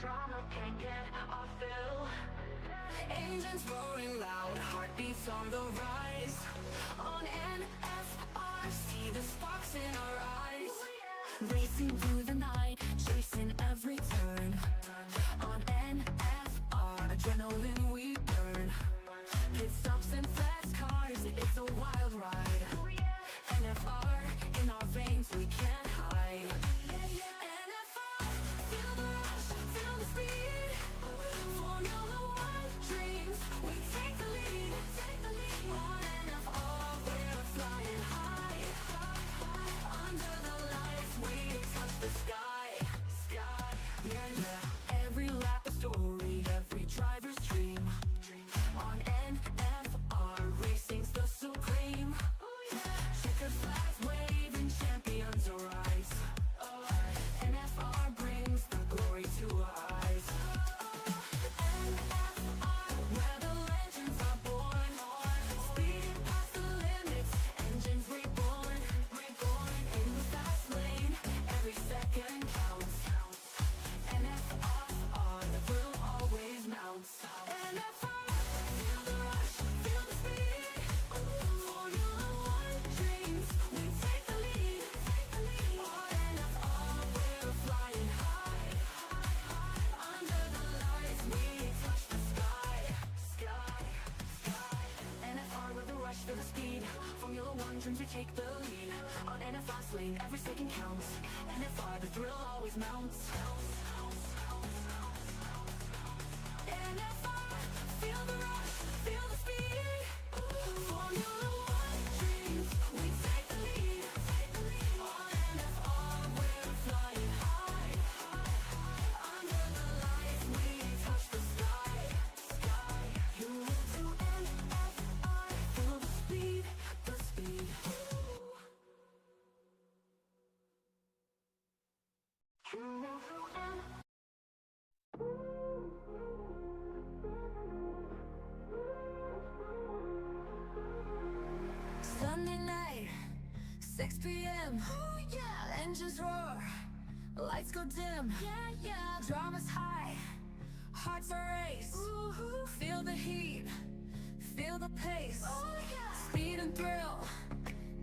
Drama can't get our fill. Engines roaring loud, heartbeats on the rise. On NFR, see the sparks in our eyes. Racing through the night, chasing every turn. On NFR, adrenaline we burn. Pit stops and fast cars, it's a wild ride. NFR, in our veins we can't hide. NFR, feel the rush, feel the speed. Formula One dreams, we take the lead. On NFR, we're flying high. Under the lights, we touch the sky. Yeah. Every lap a story, every driver's dream. On NFR, racing's the supreme. Checkered flags waving, champions arise. NFR brings the glory to our eyes. NFR, where the legends are born. Speeding past the limits, engines reborn. In the fast lane, every second counts. NFR, the thrill always mounts. NFR, feel the rush, feel the speed. Formula One dreams, we take the lead. On NFR, we're flying high. Under the lights, we touch the sky. NFR with the rush, feel the speed. Formula One dreams, we take the lead. On NFR lane, every second counts. NFR, the thrill always mounts. NFR, feel the rush, feel the speed. Formula One dreams, we take the lead. On NFR, we're flying high. Under the lights, we touch the sky. You will do NFR, feel the speed. You will do Sunday night, 6 p.m. Oh yeah, engines roar, lights go dim. Yeah. Drama's high, hearts are race. Feel the heat, feel the pace. Oh yeah, speed and thrill,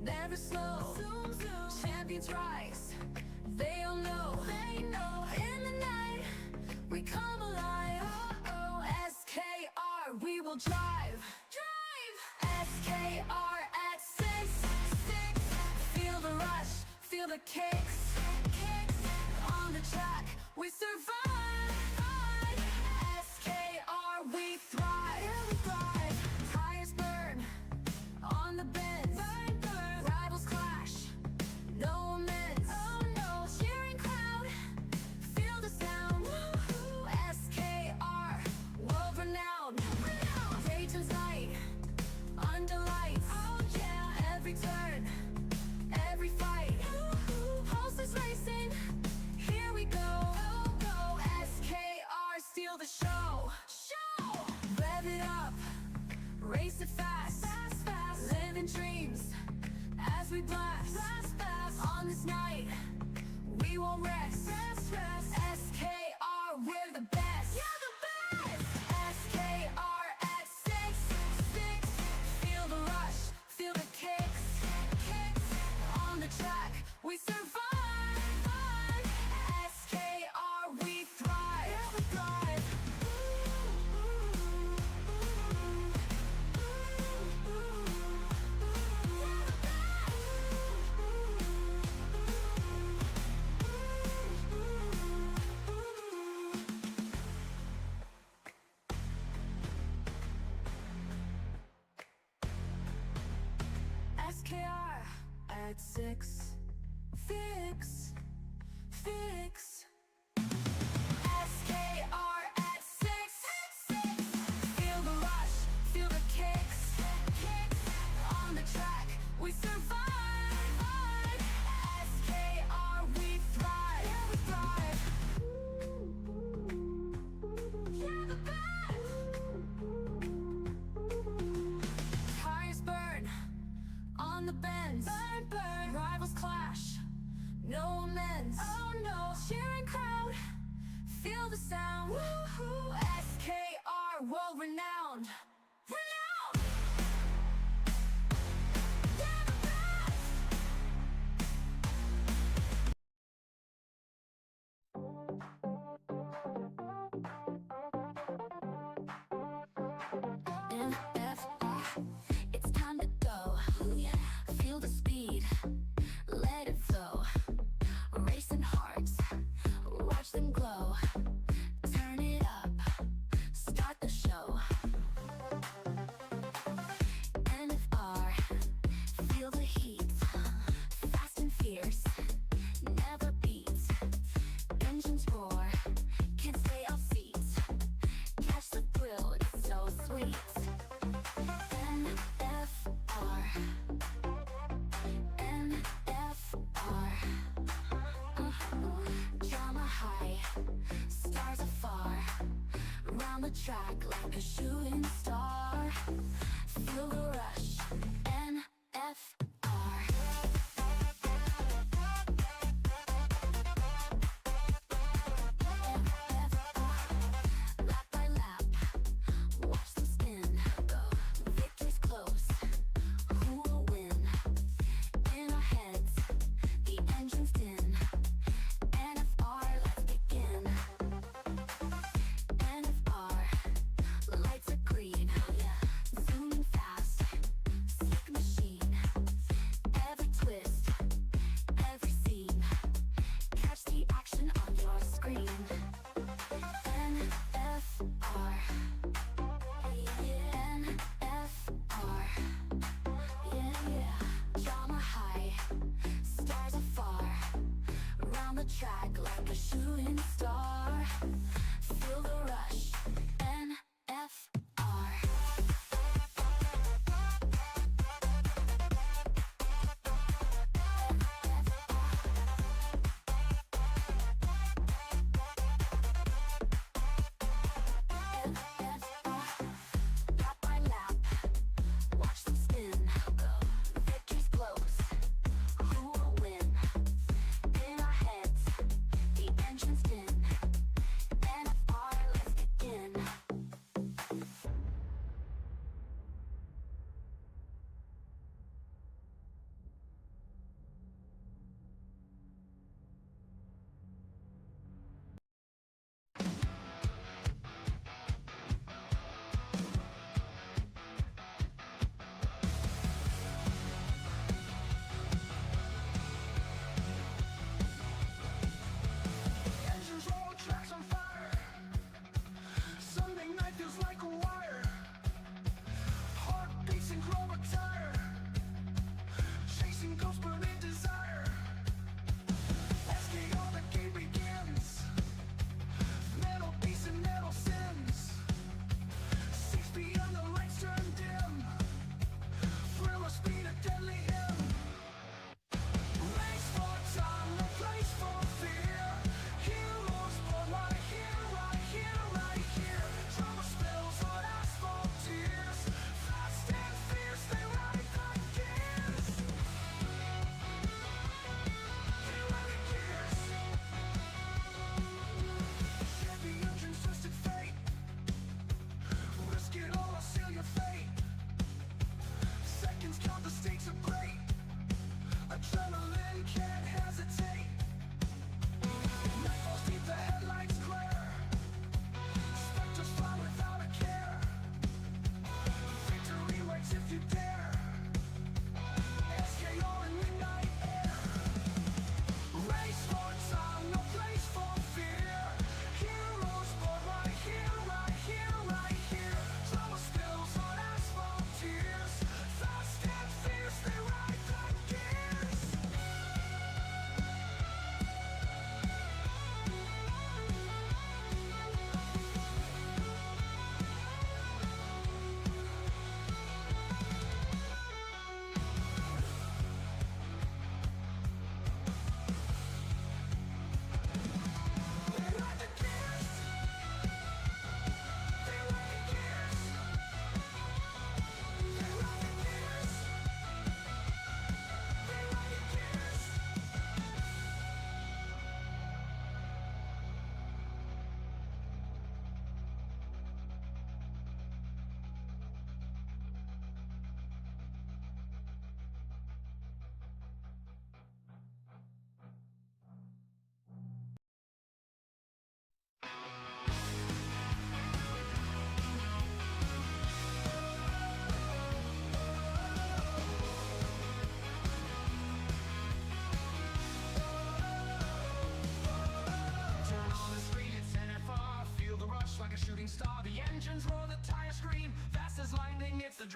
never slow. Champions rise, they all know. In the night, we come alive. SKR, we will drive. SKR at 6. Feel the rush, feel the kicks. On the track, we survive. SKR, we thrive. Tires burn on the bends. Rivals clash, no amends. Cheering crowd, feel the sound. SKR, world renowned. Dayton's night, under lights. Every turn, every fight. Pulses racing, here we go. SKR, steal the show. Rev it up, race it fast. Living dreams as we blast. On this night, we won't rest. SKR, we're the best. SKR at 6. Feel the rush, feel the kicks. On the track, we survive. SKR, we thrive. SKR at 6. Fix. SKR at 6. Feel the rush, feel the kicks. On the track, we survive. SKR, we thrive. Yeah, the best. Tires burn on the bends. Rivals clash, no amends. Cheering crowd, Feel the sound. Woo-hoo. SKR, world renowned. Renowned. They're the best. NFR, it's time to go. Feel the speed, let it flow. Racing hearts, watch them glow. Turn it up, start the show. NFR, feel the heat. Fast and fierce, never beats. Engines roar, can't stay off seats. Catch the thrill, it's so sweet. NFR, NFR. Drama high, stars afar. Round the track like a shooting star. Feel the rush, NFR. Lap by lap, watch them spin. Victory's close, who will win? In our heads, the engine's din. NFR, let's begin. NFR, lights are green. Zooming fast, sleek machine. Every twist, every scene. Catch the action on your screen. NFR, NFR, yeah. Drama high, stars afar. Round the track like a shooting star. Feel the rush, NFR. Lap by lap, watch them spin. Victory's close, who will win? In our heads, the engine's din. NFR, let's begin.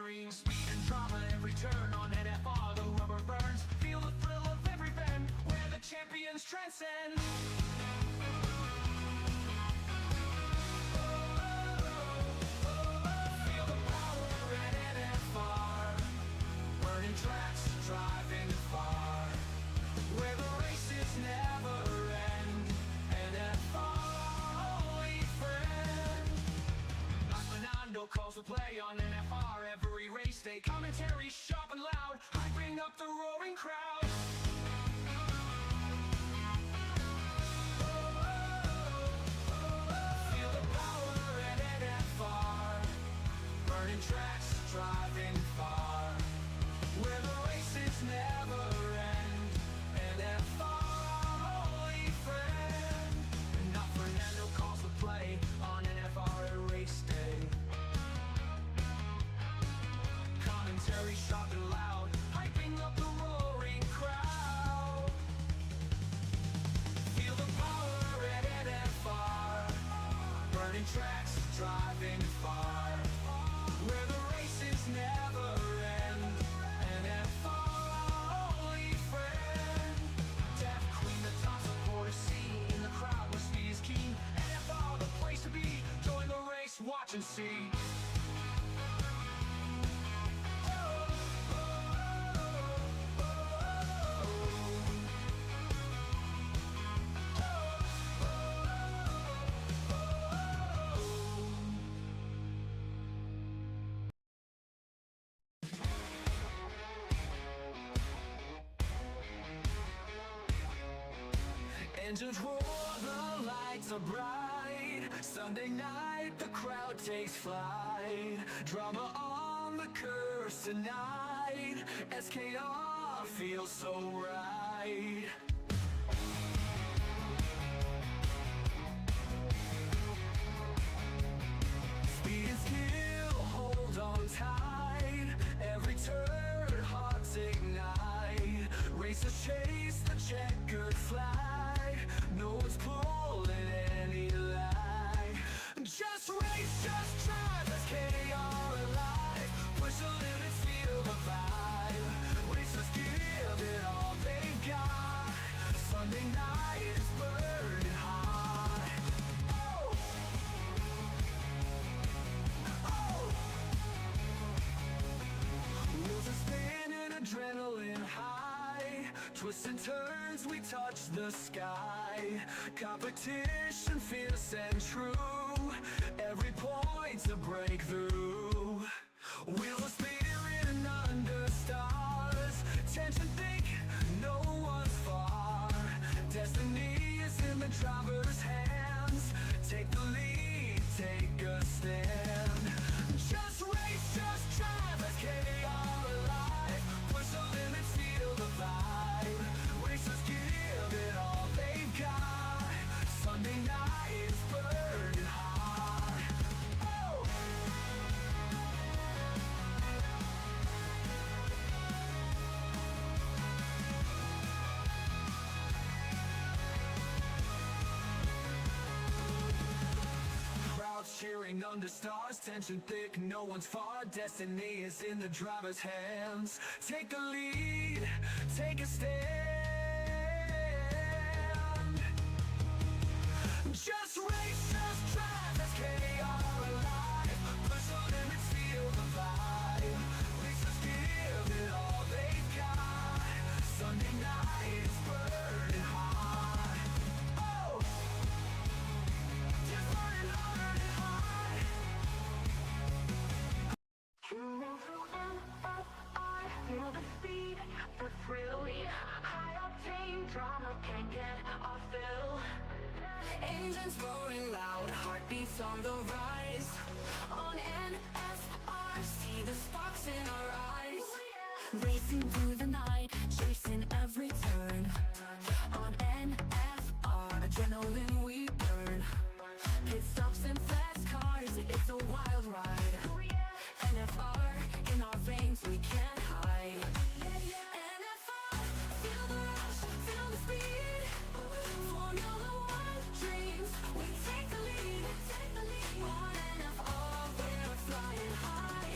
inspiring. Speed and drama every turn on NFR, the rubber burns. Feel the thrill of every bend, where the champions transcend. Feel the power at NFR, burning tracks, driving far, where the races never end. NFR, only friend. Like Fernando calls the play on NFR every race day. Commentary sharp and loud, hyping up the roaring crowd. Feel the power at NFR, burning tracks, driving far, where the races never end. NFR, only friend. And now Fernando calls the play on NFR at race day. Commentary sharp and loud, hyping up the roaring crowd. Feel the power at NFR, burning tracks, driving far, where the races never end. NFR, only friend. Deaf Queen, the top supporter scene, in the crowd where speed is keen. NFR, the place to be. Join the race, watch and see. Engines roar, the lights are bright. Sunday night, the crowd takes flight. Drama on the curves tonight. SKR feels so right. Speed and skill, hold on tight. Every turn, hearts ignite. Racers chase the checkered flag. No one's pulling any lag. Just race, just drive, SKR alive. Push the limits, feel the vibe. Racers give it all they've got. Sunday night is burning hot. Oh! Oh! Wheels are spinning, adrenaline high. Twists and turns, we touch the sky. Competition fierce and true. Every point's a breakthrough. Wheels of spirit and under stars. Tension thick, no one's far. Destiny is in the driver's hands. Take the lead, take a stand. Just race, just drive, SKR alive. Push the limits, feel the vibe. Racers give it all they've got. Sunday night is burning hot. Oh! Crowds cheering under stars, tension thick, no one's far. Destiny is in the driver's hands. Take the lead, take a stand. Just race, just drive, SKR alive. Push the limits, feel the vibe. Racers give it all they've got. Sunday night is burning hot. Oh! Just burning hard and hot. Feel the speed, the thrill, high octane drama can't get off fill. Engines roaring loud, heartbeats on the rise. On NFR, see the sparks in our eyes. Racing through the night, chasing every turn. On NFR, adrenaline we burn. Pit stops and fast cars, it's a wild ride. NFR, in our veins we can't hide. NFR, feel the rush, feel the speed. Formula One dreams, we take the lead. On NFR, we're flying high.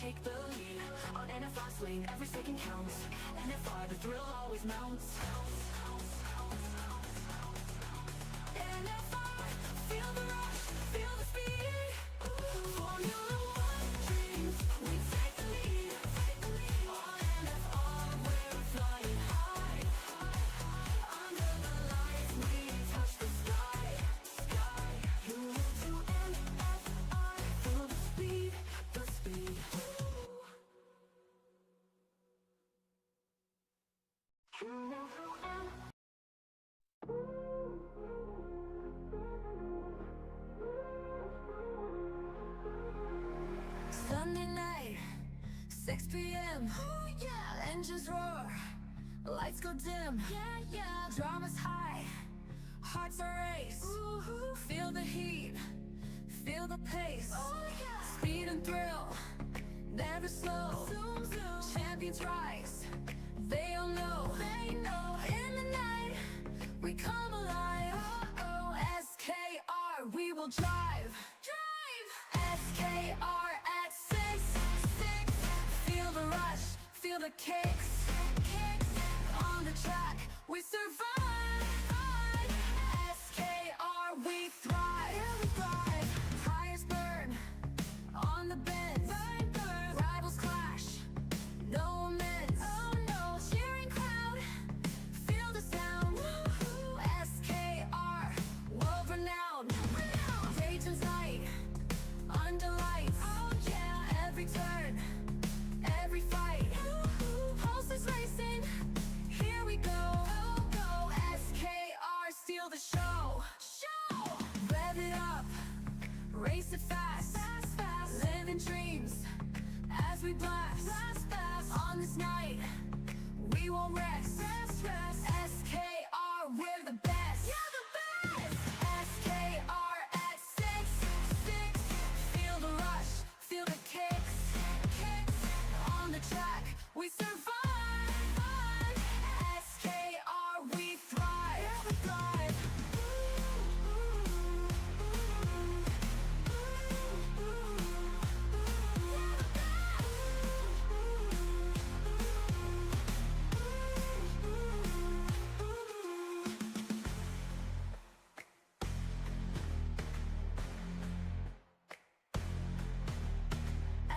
take the lead. On NFR swing, every second counts. NFR, the thrill always mounts. NFR, feel the rush, feel the speed. Formula One dreams, we take the lead. On NFR, we're flying high. Under the lights, we touch the sky. You move to NFR, feel the speed, the speed. Sunday night, 6 p.m. Oh yeah, engines roar, lights go dim. Yeah, drama's high, hearts are race. Feel the heat, feel the pace. Oh yeah, speed and thrill, never slow. Zoom, zoom. Champions rise, they all know. In the night, we come alive. SKR, we will drive. SKR at 6. Feel the rush, feel the kicks. On the track, we survive. SKR, we thrive. Tires burn on the bends. Rivals clash, no amends. Oh no, cheering crowd, feel the sound. SKR, world renowned. Dayton's night, under lights. Oh yeah, every turn, every fight. Pulses racing, here we go. SKR, steal the show. Rev it up, race it fast. Living dreams as we blast. On this night, we won't rest. SKR, we're the best. SKR at 6. Feel the rush, feel the kicks. On the track, we survive. SKR, we thrive.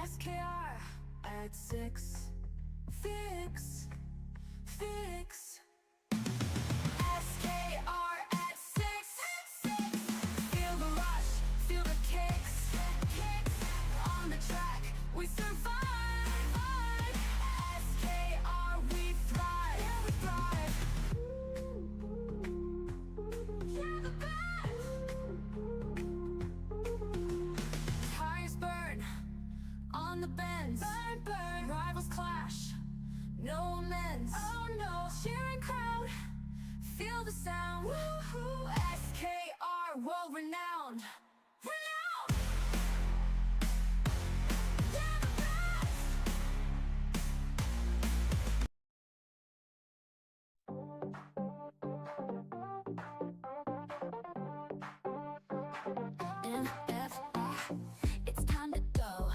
SKR at 6. Fix. SKR at 6. Feel the rush, feel the kicks. On the track, we survive. SKR, we thrive. You're the best. Tires burn on the bends. Burn. Rivals clash, no amends. Oh no, cheering crowd, feel the sound. SKR, world renowned. You're the best. NFR, it's time to go.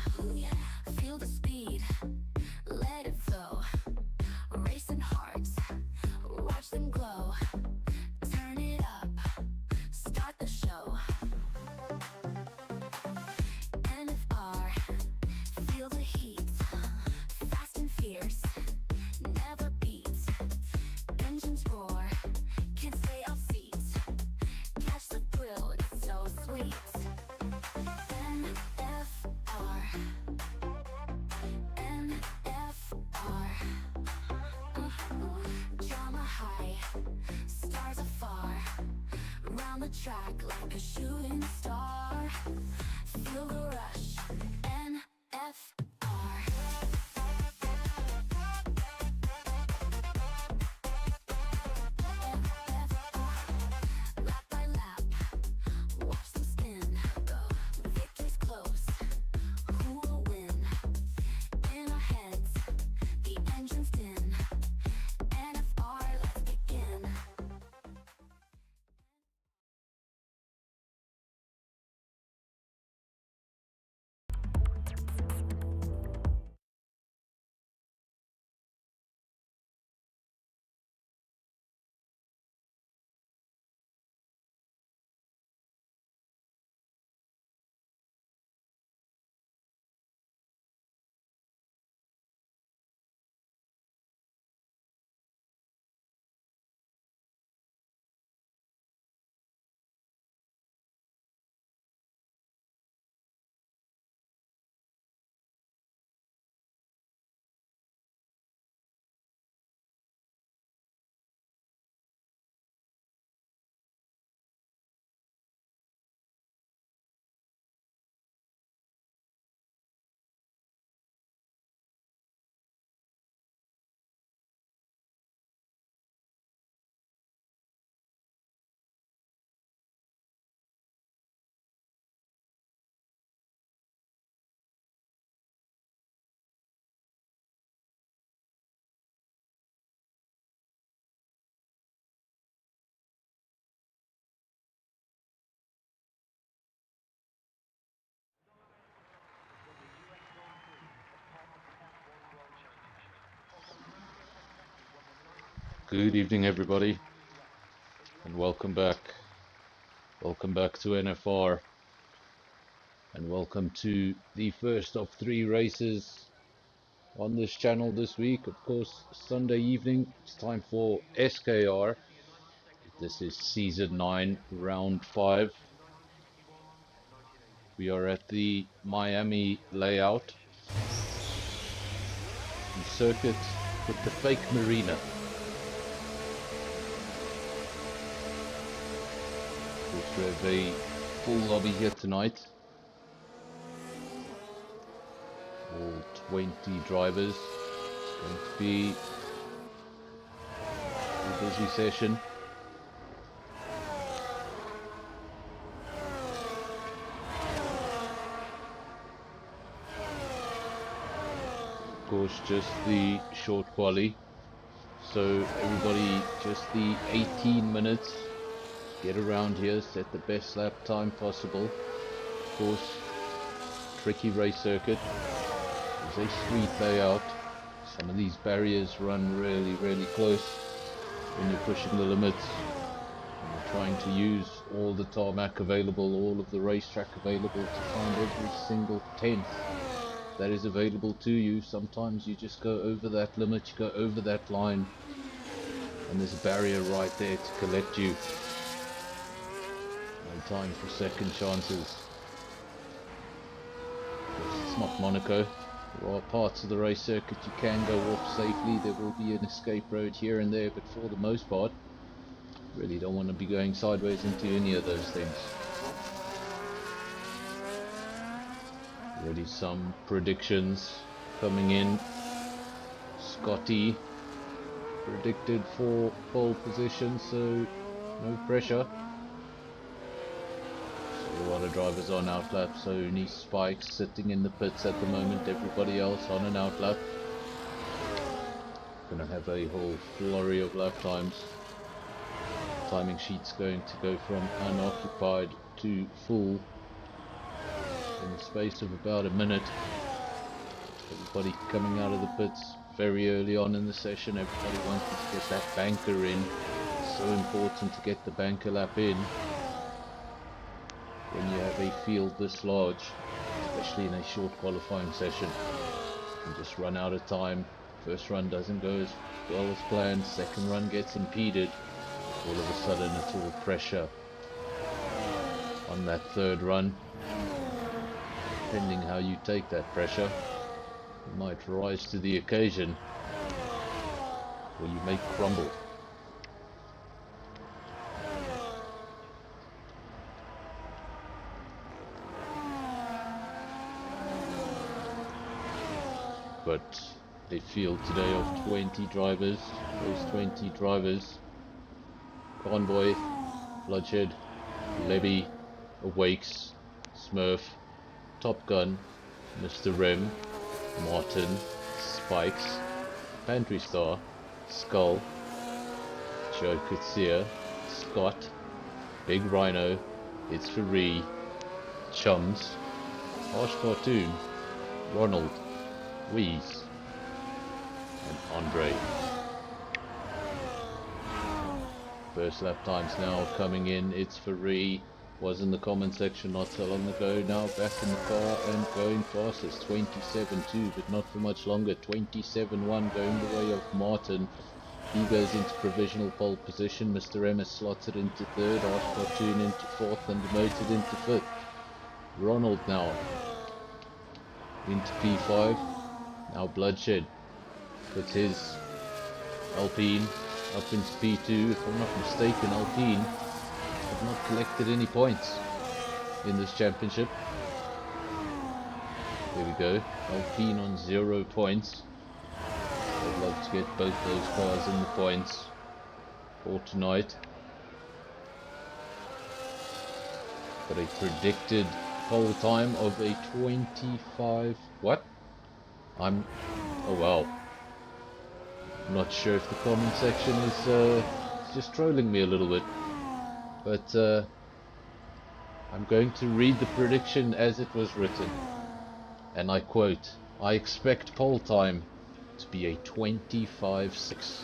Feel the speed, let it flow. Racing hearts, watch them glow. Turn it up, start the show. NFR, feel the heat. Fast and fierce, never beats. Engines roar, can't stay off seats. Catch the thrill, it's so sweet. NFR, drama high, stars afar. Round the track like a shooting star. Feel the rush, NFR. Lap by lap, watch them spin. Victory's close, who will win? In our heads, the engine's din. NFR, let's begin. Good evening, everybody, and welcome back. Welcome back to NFR, and welcome to the first of 3 races on this channel this week. Of course, Sunday evening, it's time for SKR. This is Season 9, Round 5. We are at the Miami layout, the circuit with the fake marina. Of course, we have a full lobby here tonight. All 20 drivers. It's going to be a busy session. Of course, just the short quali. So everybody, just the 18 minutes. Get around here, set the best lap time possible. Of course, tricky race circuit. There's a street layout. Some of these barriers run really close when you're pushing the limits. And you're trying to use all the tarmac available, all of the racetrack available to find every single tenth that is available to you. Sometimes you just go over that limit, you go over that line, and there's a barrier right there to collect you. No time for second chances. Of course, it's not Monaco. There are parts of the race circuit you can go off safely. There will be an escape road here and there, but for the most part, really don't want to be going sideways into any of those things. Already some predictions coming in. Scotty predicted for pole position, so no pressure. A lot of drivers on outlap, so only Spikes sitting in the pits at the moment, everybody else on an outlap. Gonna have a whole flurry of lap times. Timing sheet's going to go from unoccupied to full in the space of about a minute. Everybody coming out of the pits very early on in the session. Everybody wanting to get that banker in. So important to get the banker lap in when you have a field this large, especially in a short qualifying session. You can just run out of time. First run doesn't go as well as planned, second run gets impeded. All of a sudden it's all pressure on that third run. Depending how you take that pressure, you might rise to the occasion, or you may crumble. But a field today of 20 drivers. Those 20 drivers: Convoy, Bloodshed, Levy, Awakes, Smurf, Top Gun, Mr. Rem, Martin, Spikes, Pantry Star, Skull, Joe Kutsia, Scott, Big Rhino, It's Free, Chums, Harsh Cartoon, Ronald, Wheeze, and Andre. First lap times now coming in. It's Free. Was in the comment section not so long ago. Now back in the car and going fastest. 27.2, but not for much longer. 27.1 going the way of Martin. He goes into provisional pole position. Mr. M is slotted into third. Harsh Cartoon into fourth and demoted into fifth. Ronald now into P5. Now Bloodshed puts his Alpine up into P2. If I'm not mistaken, Alpine have not collected any points in this championship. There we go. Alpine on 0 points. I'd love to get both those cars in the points for tonight. Got a predicted pole time of a 25... What? Oh wow. I'm not sure if the comment section is just trolling me a little bit. But I'm going to read the prediction as it was written. And I quote, I expect pole time to be a 25.6.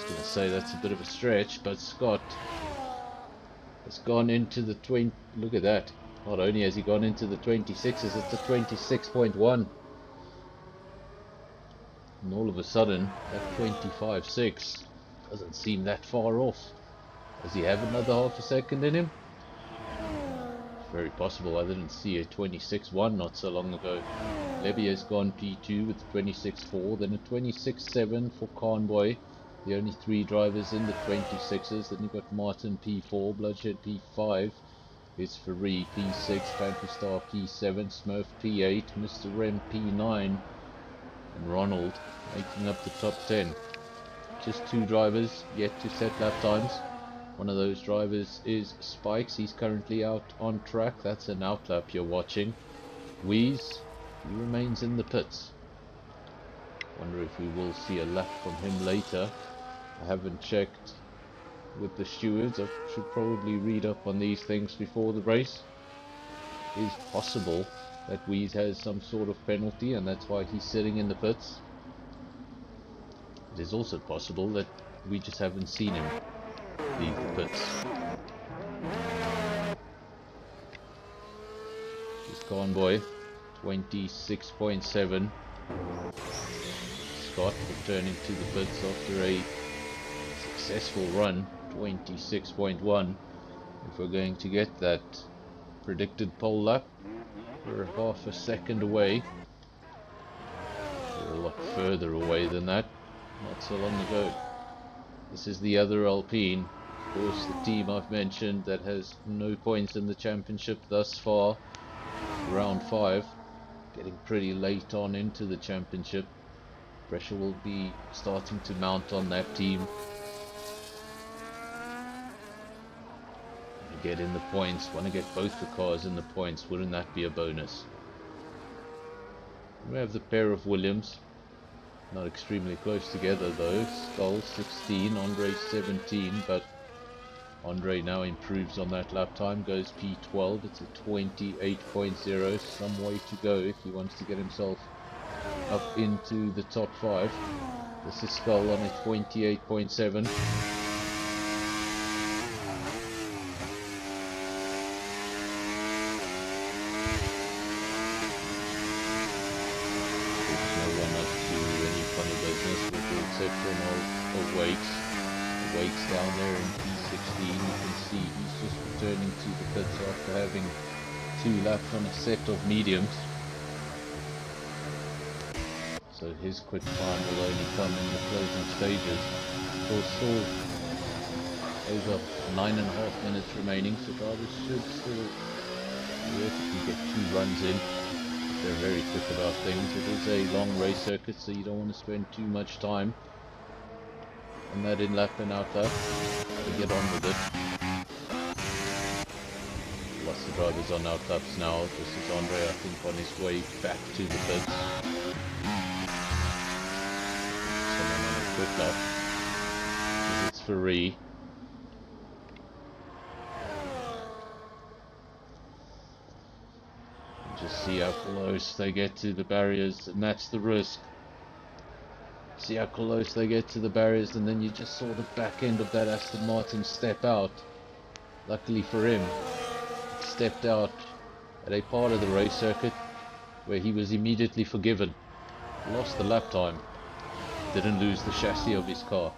was going to say that's a bit of a stretch, but Scott has gone into the 20. Look at that. Not only has he gone into the 26s, it's a 26.1. And all of a sudden, that 25.6 doesn't seem that far off. Does he have another half a second in him? Very possible. I didn't see a 26.1 not so long ago. Lebier's gone P2 with 26.4, then a 26.7 for Conboy. The only three drivers in the 26s. Then you've got Martin P4, Bloodshed P5. It's Ferree P6, Fantasy Star P7, Smurf P8, Mr. Rem P9, and Ronald making up the top 10. Just two drivers yet to set lap times. One of those drivers is Spikes. He's currently out on track. That's an outlap you're watching. Wheeze, he remains in the pits. Wonder if we will see a lap from him later. I haven't checked with the stewards. I should probably read up on these things before the race. It is possible that Wheeze has some sort of penalty and that's why he's sitting in the pits. It is also possible that we just haven't seen him leave the pits. This Conboy, 26.7. Scott returning to the pits after a successful run, 26.1. If we're going to get that predicted pole lap, we're half a second away. We're a lot further away than that, not so long ago. This is the other Alpine, of course the team I've mentioned that has no points in the championship thus far. Round 5, getting pretty late on into the championship. Pressure will be starting to mount on that team. Get in the points, want to get both the cars in the points, wouldn't that be a bonus? We have the pair of Williams, not extremely close together though. Skull 16, Andre 17, but Andre now improves on that lap time, goes P12, it's a 28.0, some way to go if he wants to get himself up into the top 5. This is Skull on a 28.7. Wakes down there in P16. You can see he's just returning to the pits after having 2 laps on a set of mediums. So his quick time will only come in the closing stages. Of course, still over 9.5 minutes remaining, so drivers should still theoretically get 2 runs in. They're very quick about things. It is a long race circuit, so you don't want to spend too much time on that in lap and out lap. To get on with it. Lots of drivers on out laps now. This is Andre, I think, on his way back to the pits. Someone on a quick lap. It's Ferree. Just see how close they get to the barriers, and that's the risk. See how close they get to the barriers, and then you just saw the back end of that Aston Martin step out. Luckily for him, he stepped out at a part of the race circuit where he was immediately forgiven. Lost the lap time, didn't lose the chassis of his car.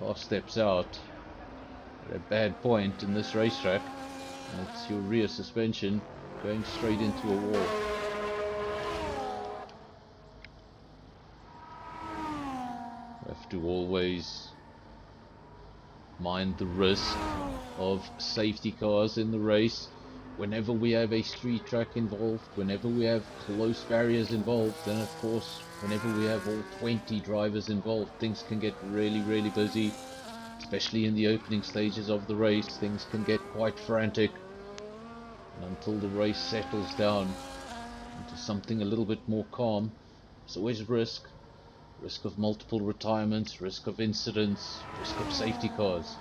Car steps out at a bad point in this racetrack, and it's your rear suspension going straight into a wall. Have to always mind the risk of safety cars in the race. Whenever we have a street track involved, whenever we have close barriers involved, then of course whenever we have all 20 drivers involved, things can get really busy. Especially in the opening stages of the race, things can get quite frantic. And until the race settles down into something a little bit more calm, there's always risk. Risk of multiple retirements, risk of incidents, risk of safety cars.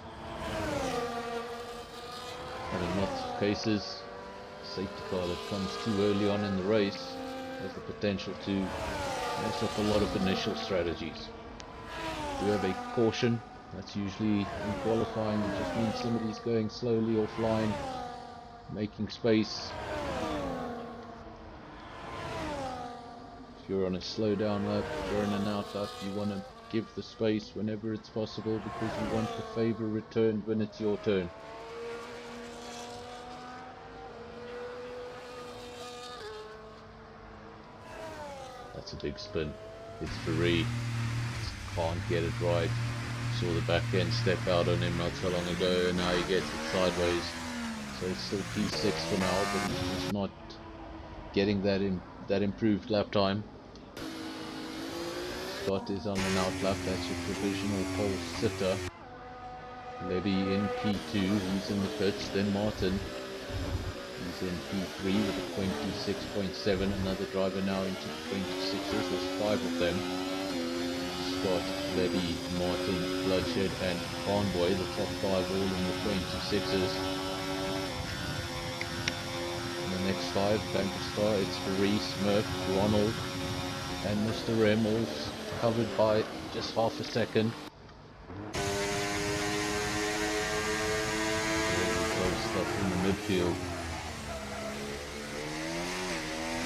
And in lots of cases, a safety car that comes too early on in the race has the potential to mess up a lot of initial strategies. do have a caution. That's usually in qualifying. It just means somebody's going slowly offline, making space. If you're on a slow down lap, you're in and out lap, you want to give the space whenever it's possible because you want the favor returned when it's your turn. That's a big spin. It's free. Can't get it right. Saw the back end step out on him not so long ago, and now he gets it sideways. So it's still P6 for now, but he's just not getting that improved lap time. Scott is on an out lap. That's your provisional pole sitter. Levy in P2. He's in the pits. Then Martin. He's in P3 with a 26.7. Another driver now into the 26s. There's 5 of them. Scott, Levy, Martin, Bloodshed and Convoy, the top 5 all in the 26s. And the next 5, Bankerstar, it's Reese, Murph, Ronald and Mr. M, all covered by just half a second. Really close stuff in the midfield.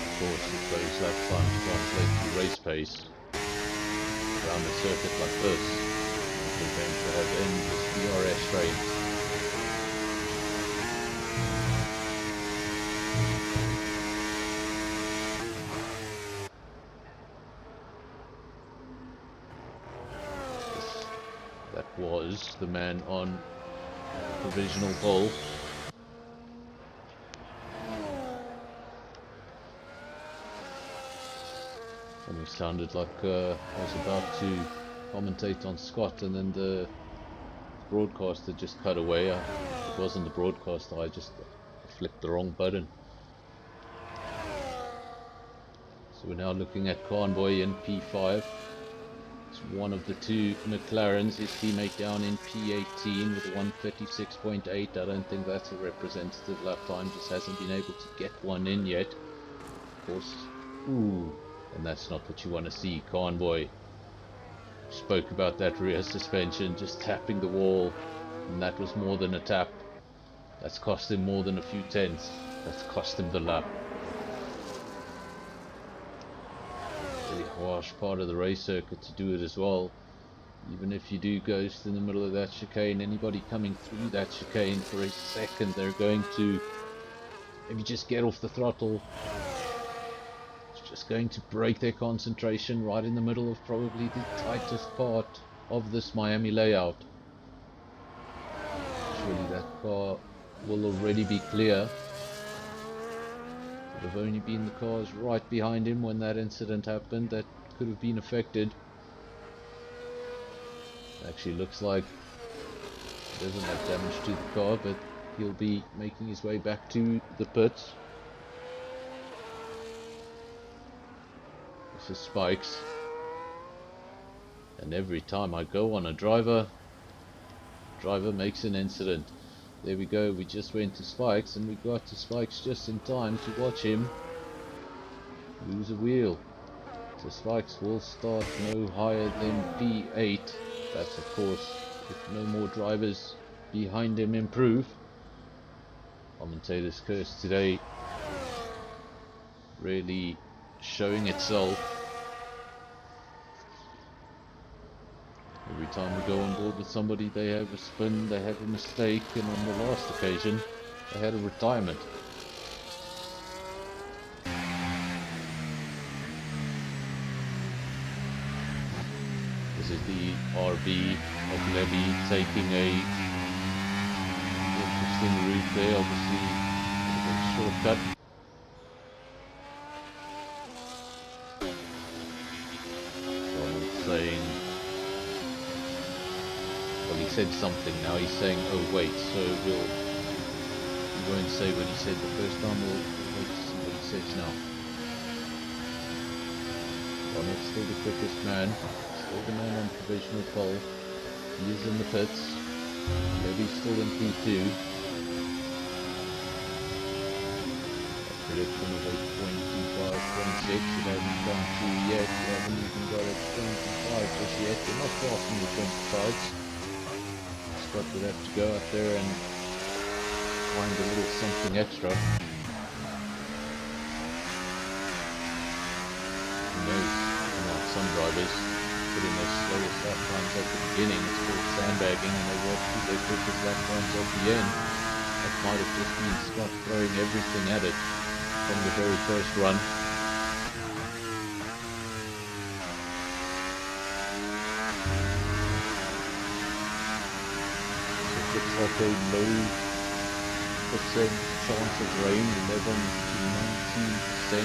Of course, if those lap times translate to race pace around a circuit like this, we're going to have endless DRS trains. That was the man on provisional pole. Almost sounded like I was about to commentate on Scott, and then the broadcaster just cut away. It wasn't the broadcaster, I just flicked the wrong button. So we're now looking at Convoy in P5. It's one of the 2 McLarens, his teammate down in P18 with a 136.8. I don't think that's a representative lap time, just hasn't been able to get one in yet. Of course, ooh, and that's not what you want to see. Convoy spoke about that rear suspension just tapping the wall, and that was more than a tap. That's cost him more than a few tenths. That's cost him the lap. Really harsh part of the race circuit to do it as well. Even if you do ghost in the middle of that chicane, anybody coming through that chicane for a second, they're going to, if you just get off the throttle, it's just going to break their concentration right in the middle of probably the tightest part of this Miami layout. Surely that car will already be clear. Would have only been the cars right behind him when that incident happened that could have been affected. Actually looks like he doesn't have damage to the car, but he'll be making his way back to the pits. This is Spikes, and every time I go on a driver makes an incident. There we go, we just went to Spikes, and we got to Spikes just in time to watch him lose a wheel. So Spikes will start no higher than P8. That's of course if no more drivers behind him improve. Commentator's curse today really showing itself. Every time we go on board with somebody, they have a spin, they have a mistake, and on the last occasion they had a retirement. This is the RB of Levy taking a interesting route there, obviously a shortcut. Saying, well, he said something, now he's saying, oh wait, so we won't say what he said the first time, we'll wait to see what he says now. Ronald's still the quickest man, still the man on provisional pole, he is in the pits, Levy's still in P2. prediction of a 25, 26. It hasn't come true yet. We haven't even got a 25 just yet. They're not far from the 25s. Scott would have to go out there and find a little something extra. Who knows? Some drivers put in their slowest lap times at the beginning. It's called sandbagging, and they work through their quickest lap times at the end. That might have just been Scott throwing everything at it from the very first run. So it looks like a low percent chance of rain, 11 to 19%.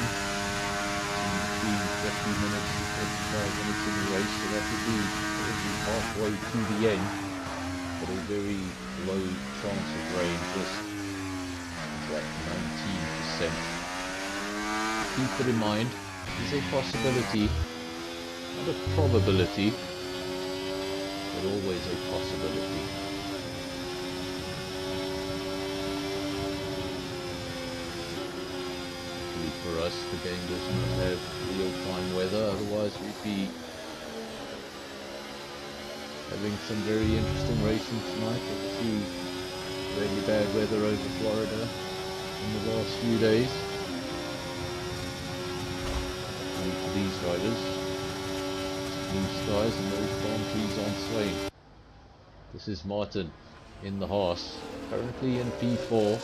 50 minutes to 25 minutes in the race, so that would be halfway to the end, but a very low chance of rain, just at 19%. Keep it in mind, it's a possibility, not a probability, but always a possibility. For us, the game does not have real-time weather, otherwise we'd be having some very interesting racing tonight. Obviously, really bad weather over Florida in the last few days. And for these riders, blue skies and those palm trees aren't swaying. This is Martin in the Haas, currently in P4.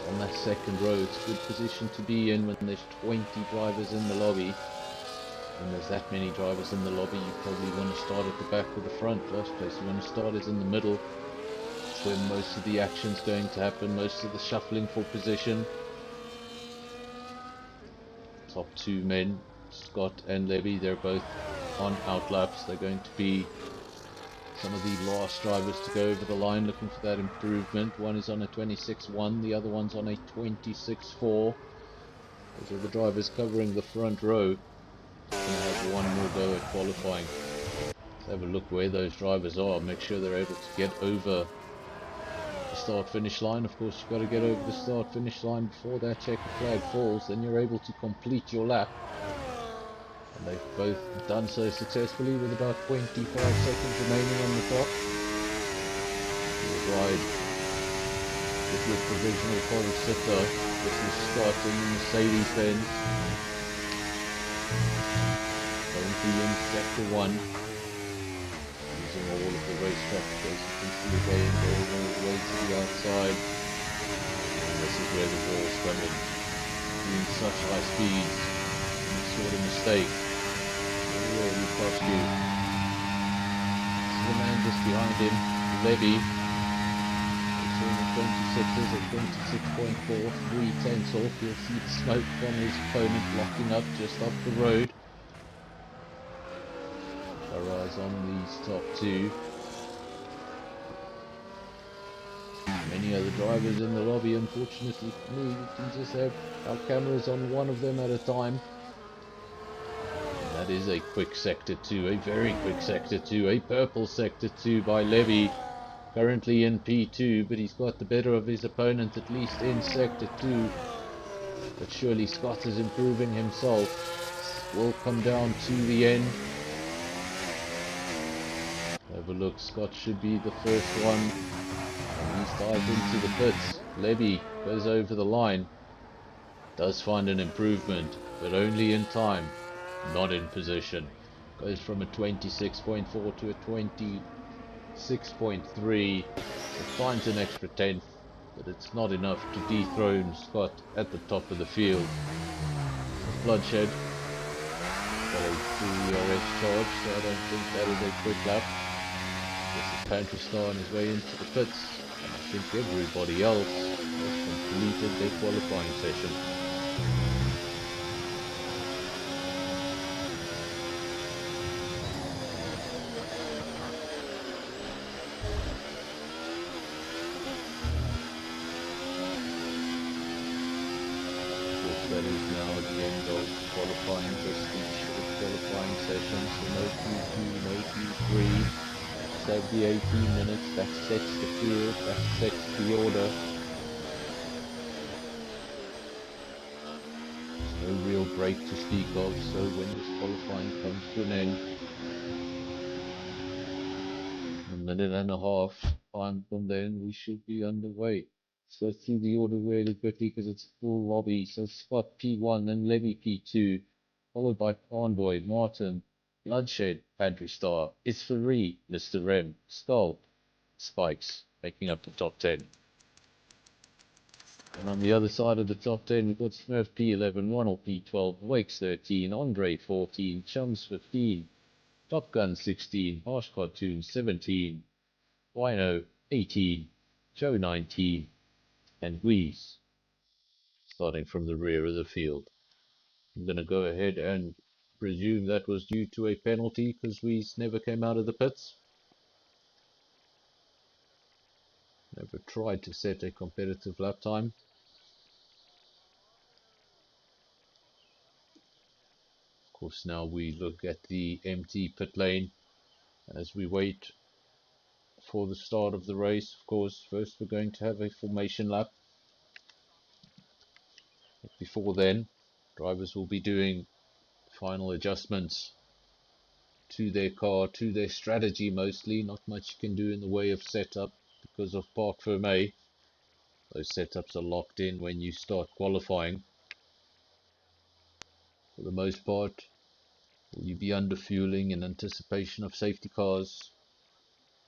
On that second row. It's a good position to be in when there's 20 drivers in the lobby. When there's that many drivers in the lobby, you probably want to start at the back or the front. Last place you want to start is in the middle. It's where most of the action's going to happen, most of the shuffling for position. Top two men, Scott and Levy, they're both on outlaps. They're going to be some of the last drivers to go over the line, looking for that improvement. One is on a 26.1, the other one's on a 26.4. Those are the drivers covering the front row. Going to have one more go at qualifying. Let's have a look where those drivers are. Make sure they're able to get over the start-finish line. Of course, you've got to get over the start-finish line before that checker flag falls. Then you're able to complete your lap. And they've both done so successfully with about 25 seconds remaining on the clock. We'll ride with your provisional pole sitter. This is Scott in the Mercedes-Benz. Currently in sector 1. Using all of the racetrack, as you can see again, going all the way to the outside. And this is where the walls come in. Doing such high speeds. Sort of mistake really cost you. So the man just behind him, Levy, it's on the 26s at 26.4, 3/10 off. You'll see the smoke from his opponent blocking up just off the road. Our eyes on these top two. Many other drivers in the lobby. Unfortunately for me, we can just have our cameras on one of them at a time. That is a quick sector 2, a very quick sector 2, a purple sector 2 by Levy, currently in P2, but he's got the better of his opponent, at least in sector 2. But surely Scott is improving himself. Will come down to the end. Have a look, Scott should be the first one. And he's dived into the pits. Levy goes over the line. Does find an improvement, but only in time. Not in position. Goes from a 26.4 to a 26.3. It finds an extra 10th, but it's not enough to dethrone Scott at the top of the field. Bloodshed. Got a 3 charge, so I don't think that is a quick lap. This is Pantry Star on his way into the pits. And I think everybody else has completed their qualifying session. That is now the end of qualifying, just the short qualifying session, so no Q2, no Q3. Let's have the 18 minutes, that sets the field, that sets the order. break to speak of, so when this qualifying comes to an end, a minute and a half time from then, we should be underway. So let's see the order really quickly because it's a full lobby. So Spot P1 and Levy P2, followed by Convoy, Martin, Bloodshed, Pantry Star, Isfari, Mr. Rem, Skull, Spikes, making up the top 10. And on the other side of the top 10, we've got Smurf P11, Ronald P12, Wakes 13, Andre 14, Chums 15, Top Gun 16, Harsh Cartoon 17, Wino 18, Joe 19, and Wheeze, starting from the rear of the field. I'm going to go ahead and presume that was due to a penalty because Wheeze never came out of the pits. Never tried to set a competitive lap time. Of course, now we look at the empty pit lane as we wait for the start of the race. Of course, first we're going to have a formation lap. But before then, drivers will be doing final adjustments to their car, to their strategy mostly. Not much you can do in the way of setup because of parc fermé. Those setups are locked in when you start qualifying. For the most part, will you be under fueling in anticipation of safety cars?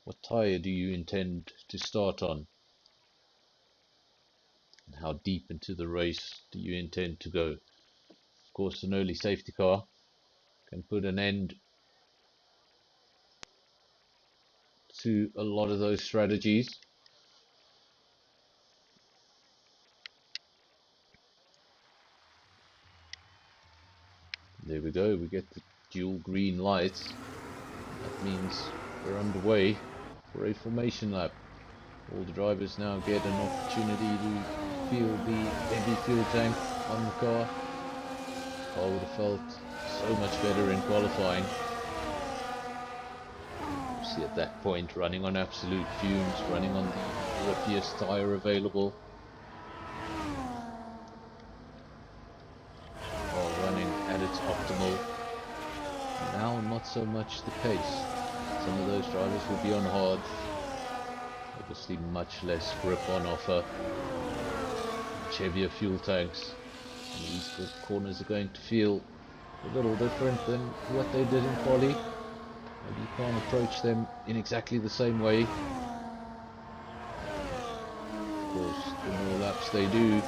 What tyre do you intend to start on? And how deep into the race do you intend to go? Of course, an early safety car can put an end to a lot of those strategies. There we go, we get the dual green lights. That means we're underway for a formation lap. All the drivers now get an opportunity to feel the heavy fuel tank on the car. I would have felt so much better in qualifying. See, at that point, running on absolute fumes, running on the rippiest tyre available, while running at its optimal. Now, not so much the case. Some of those drivers will be on hard. Obviously, much less grip on offer. Much heavier fuel tanks. And these corners are going to feel a little different than what they did in quali. Maybe you can't approach them in exactly the same way. Of course, the more laps they do,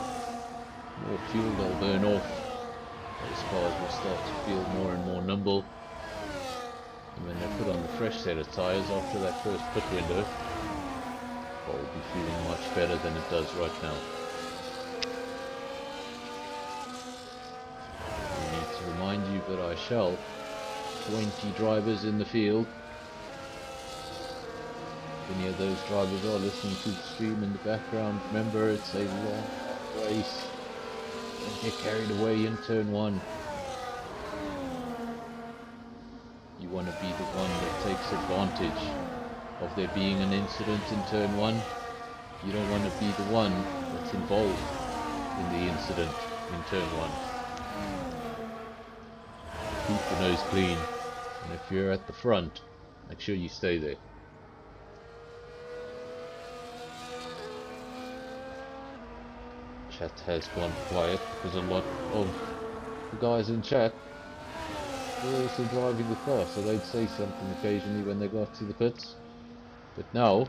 more fuel they'll burn off. Those cars will start to feel more and more nimble. And when they put on the fresh set of tyres after that first pit window, it will be feeling much better than it does right now. I need to remind you, but I shall, 20 drivers in the field. If any of those drivers are listening to the stream in the background, remember it's a long race. Don't get carried away in turn 1. You want to be the one that takes advantage of there being an incident in turn 1. You don't want to be the one that's involved in the incident in turn 1. Keep the nose clean, and if you're at the front, make sure you stay there. Chat has gone quiet because a lot of the guys in chat were also driving the car, so they'd say something occasionally when they got to the pits. But now,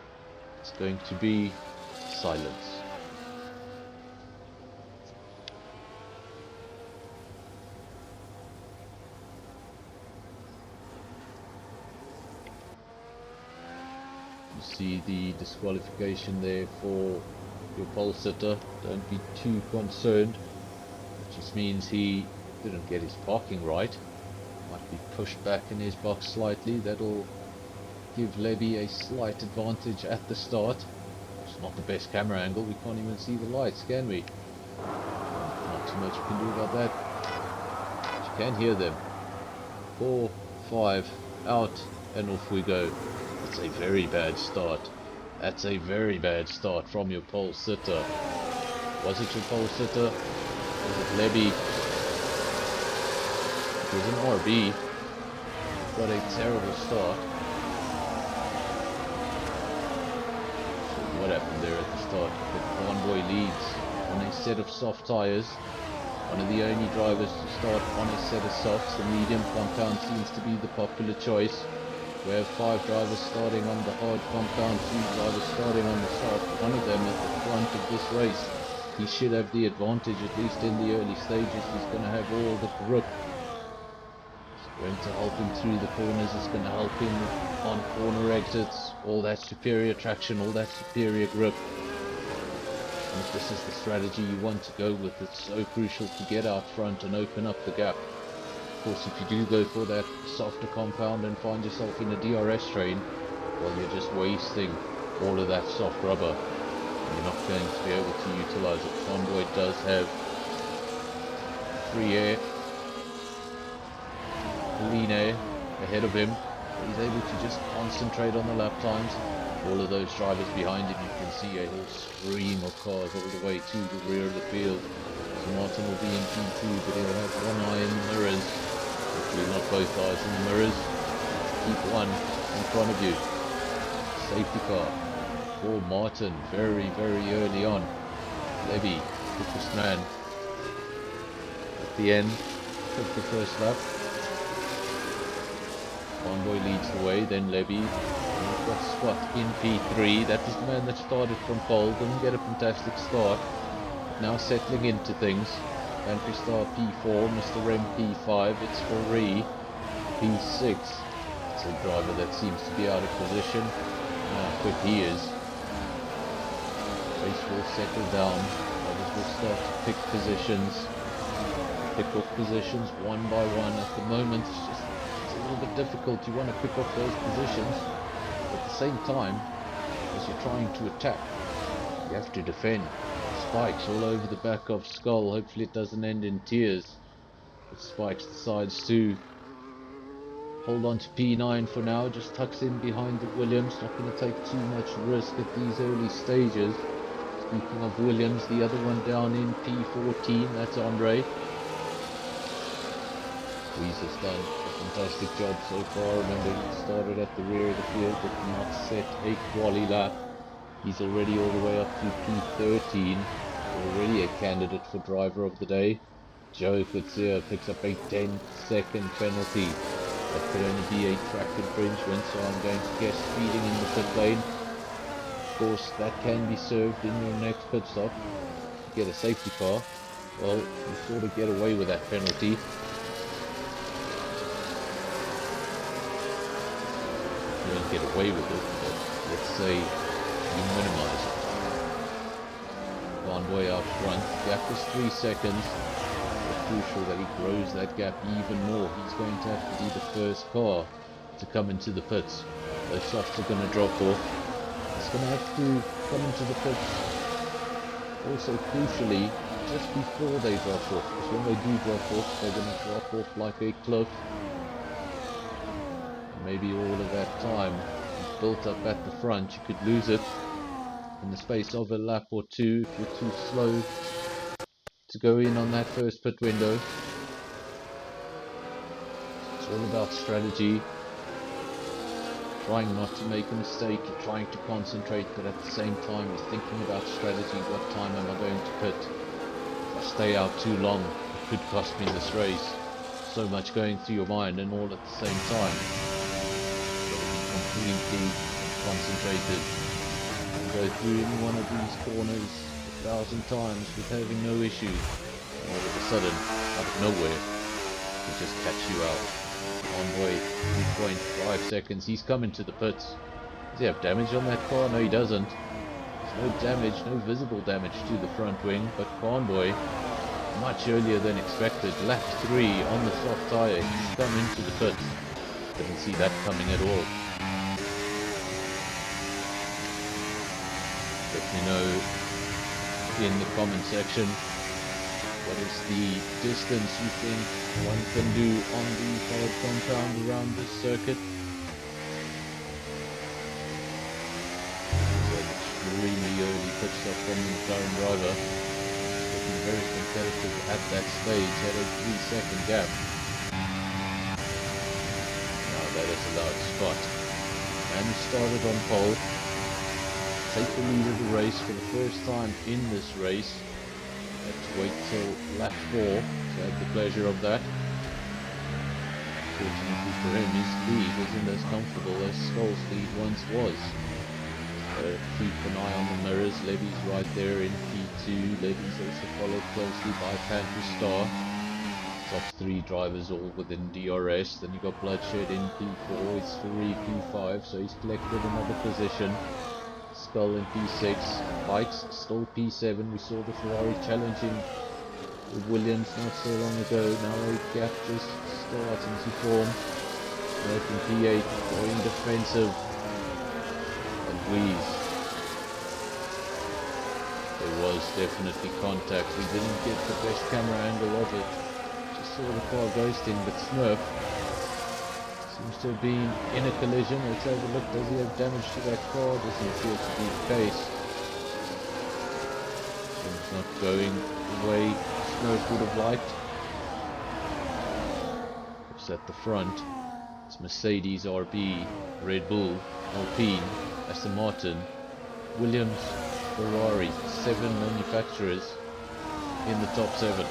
it's going to be silence. You see the disqualification there for your pole sitter. Don't be too concerned. It just means he didn't get his parking right. Might be pushed back in his box slightly. That'll give Levy a slight advantage at the start. It's not the best camera angle. We can't even see the lights, can we? Not too much we can do about that. But you can hear them. 4, 5, out, and off we go. That's a very bad start. That's a very bad start from your pole sitter. Was it your pole sitter? Was it Levy? It was an RB. Got a terrible start. What happened there at the start? But Convoy leads on a set of soft tyres. One of the only drivers to start on a set of softs. The medium compound seems to be the popular choice. We have 5 drivers starting on the hard compound, 2 drivers starting on the soft. One of them at the front of this race. He should have the advantage, at least in the early stages. He's going to have all the grip. It's going to help him through the corners. It's going to help him on corner exits. All that superior traction, all that superior grip. And if this is the strategy you want to go with, it's so crucial to get out front and open up the gap. Of course, if you do go for that softer compound and find yourself in a DRS train, well, you're just wasting all of that soft rubber. You're not going to be able to utilize it. Convoy does have free air, clean air ahead of him. He's able to just concentrate on the lap times. All of those drivers behind him, you can see a whole stream of cars all the way to the rear of the field. So Martin will be in P2, but he'll have one eye in the mirrors. Hopefully not both eyes in the mirrors. Keep one in front of you. Safety car for Martin, very, very early on. Levy, quickest man at the end of the first lap. Convoy leads the way, then Levy. We've got Scott in P3. That was the man that started from pole. Didn't get a fantastic start. Now settling into things. Country Star P4, Mr. Rem P5. It's Faree P6. It's a driver that seems to be out of position. How quick he is. Race will settle down. Drivers will start to pick positions. Pick up positions one by one. At the moment, it's a little bit difficult. You want to pick up those positions. At the same time, as you're trying to attack, you have to defend. Spikes all over the back of Skull. Hopefully it doesn't end in tears. But Spikes decides to hold on to P9 for now. Just tucks in behind the Williams. Not going to take too much risk at these early stages. Speaking of Williams, the other one down in P14. That's Andre. Weezer's done a fantastic job so far. Remember, he started at the rear of the field, but not set a quali lap. He's already all the way up to P13. Already a candidate for driver of the day. Joe Kutsia picks up a 10-second penalty. That could only be a track infringement, so I'm going to guess speeding in the pit lane. Of course, that can be served in your next pit stop. To get a safety car, well, you sort of get away with that penalty. You don't get away with it, but let's say you minimize it. Convoy out front. Gap is 3 seconds. It's crucial that he grows that gap even more. He's going to have to be the first car to come into the pits. Those softs are going to drop off. He's going to have to come into the pits also crucially just before they drop off. Because when they do drop off, they're going to drop off like a cliff. Maybe all of that time built up at the front, you could lose it in the space of a lap or two if you're too slow to go in on that first pit window. It's all about strategy, trying not to make a mistake. You're trying to concentrate, but at the same time you're thinking about strategy. What time am I going to pit? If I stay out too long, it could cost me this race. So much going through your mind, and all at the same time. Completely concentrated and go through any one of these corners 1,000 times with having no issues. And all of a sudden, out of nowhere, it just catch you out. Convoy 2.5 seconds. He's coming to the pits. Does he have damage on that car? No, he doesn't. There's no damage, no visible damage to the front wing, but Convoy much earlier than expected. Lap 3 on the soft tyre. He's come into the pits. Didn't see that coming at all. Let me know in the comment section what is the distance you think one can do on the hard compound around this circuit. It's an extremely early pit stop from the McLaren driver. Looking very competitive at that stage, had a 3-second gap. allowed spot. And he started on pole. Take the lead of the race for the first time in this race. Had to wait till lap 4 to have the pleasure of that. Fortunately for him, his lead wasn't as comfortable as Skull's lead once was. So keep an eye on the mirrors. Levy's right there in P2. Levy's also followed closely by Panther Star. Top 3 drivers all within DRS. Then you got Bloodshed in P4. It's Ferrari P5, so he's collected another position. Skull in P6. Bikes still P7. We saw the Ferrari challenging with Williams not so long ago. Now a gap just starting to form. Smurf in P8 going defensive. And Wheeze. There was definitely contact. We didn't get the best camera angle of it. Just saw the car ghosting, but Smurf seems to have been in a collision. Let's have a look. Does he have damage to that car? Doesn't appear to be the case. Things not going the way Smurf would have liked. It's at the front. It's Mercedes, RB, Red Bull, Alpine, Aston Martin, Williams, Ferrari. 7 manufacturers in the top 7.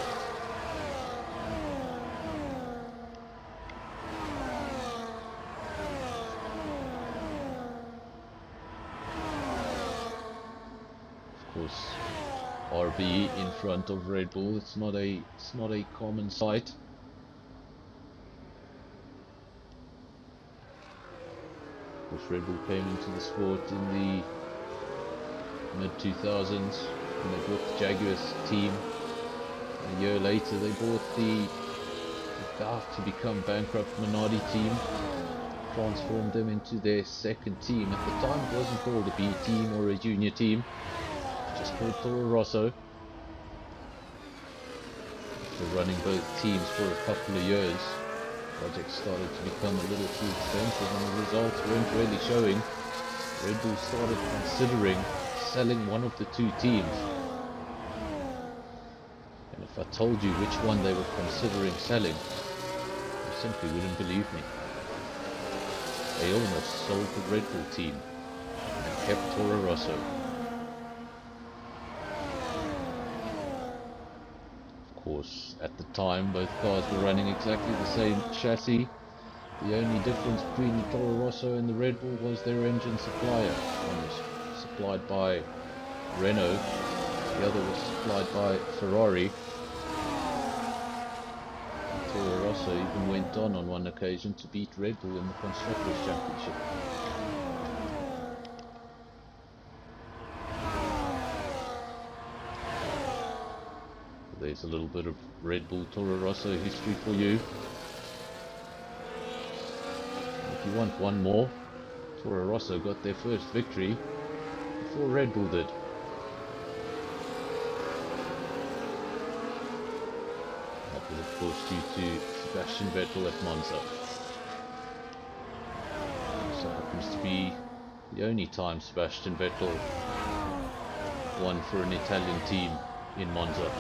Of course, RB in front of Red Bull. It's not a common sight. Of course, Red Bull came into the sport in the mid-2000s when they bought the Jaguars team. A year later they bought the about to become bankrupt Minardi team, transformed them into their second team. At the time it wasn't called a B team or a junior team, just called Toro Rosso. After running both teams for a couple of years, projects started to become a little too expensive and the results weren't really showing. Red Bull started considering selling one of the 2 teams. And if I told you which one they were considering selling, you simply wouldn't believe me. They almost sold the Red Bull team and kept Toro Rosso. Of course, at the time both cars were running exactly the same chassis. The only difference between the Toro Rosso and the Red Bull was their engine supplier. One was supplied by Renault, the other was supplied by Ferrari. And Toro Rosso even went on one occasion to beat Red Bull in the Constructors' Championship. There's a little bit of Red Bull Toro Rosso history for you. If you want one more, Toro Rosso got their first victory before Red Bull did. That was of course due to Sebastian Vettel at Monza. So happens to be the only time Sebastian Vettel won for an Italian team in Monza.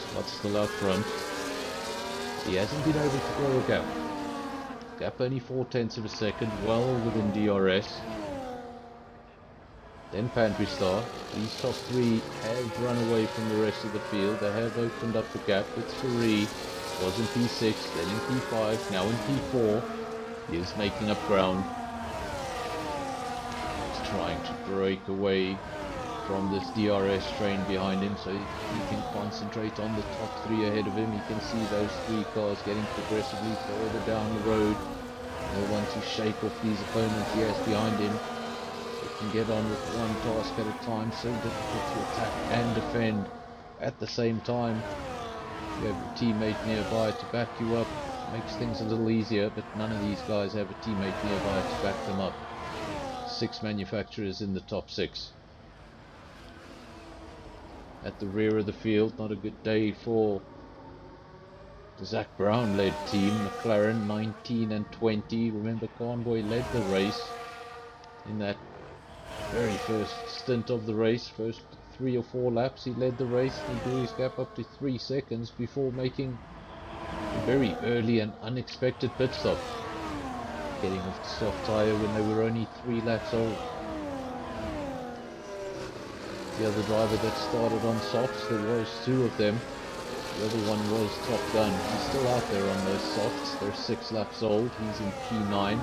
Scott's still out front. He hasn't been able to grow a gap. Gap only 0.4 of a second, well within DRS. Then Pantry Star. These top 3 have run away from the rest of the field. They have opened up the gap. It's Ferrari. Was in P6, then in P5, now in P4. He is making up ground. He's trying to break away from this DRS train behind him so he can concentrate on the top 3 ahead of him. He can see those 3 cars getting progressively further down the road. He'll want to shake off these opponents he has behind him. He can get on with one task at a time. So difficult to attack and defend at the same time. You have a teammate nearby to back you up. Makes things a little easier, but none of these guys have a teammate nearby to back them up. 6 manufacturers in the top 6. At the rear of the field, not a good day for the Zach Brown led team. McLaren 19 and 20. Remember, Convoy led the race in that very first stint of the race. First 3 or 4 laps. He led the race and grew his gap up to 3 seconds before making a very early and unexpected pit stop, getting off the soft tyre when they were only 3 laps old. The other driver that started on softs, there was 2 of them. The other one was Top Gun. He's still out there on those softs. They're 6 laps old. He's in P9.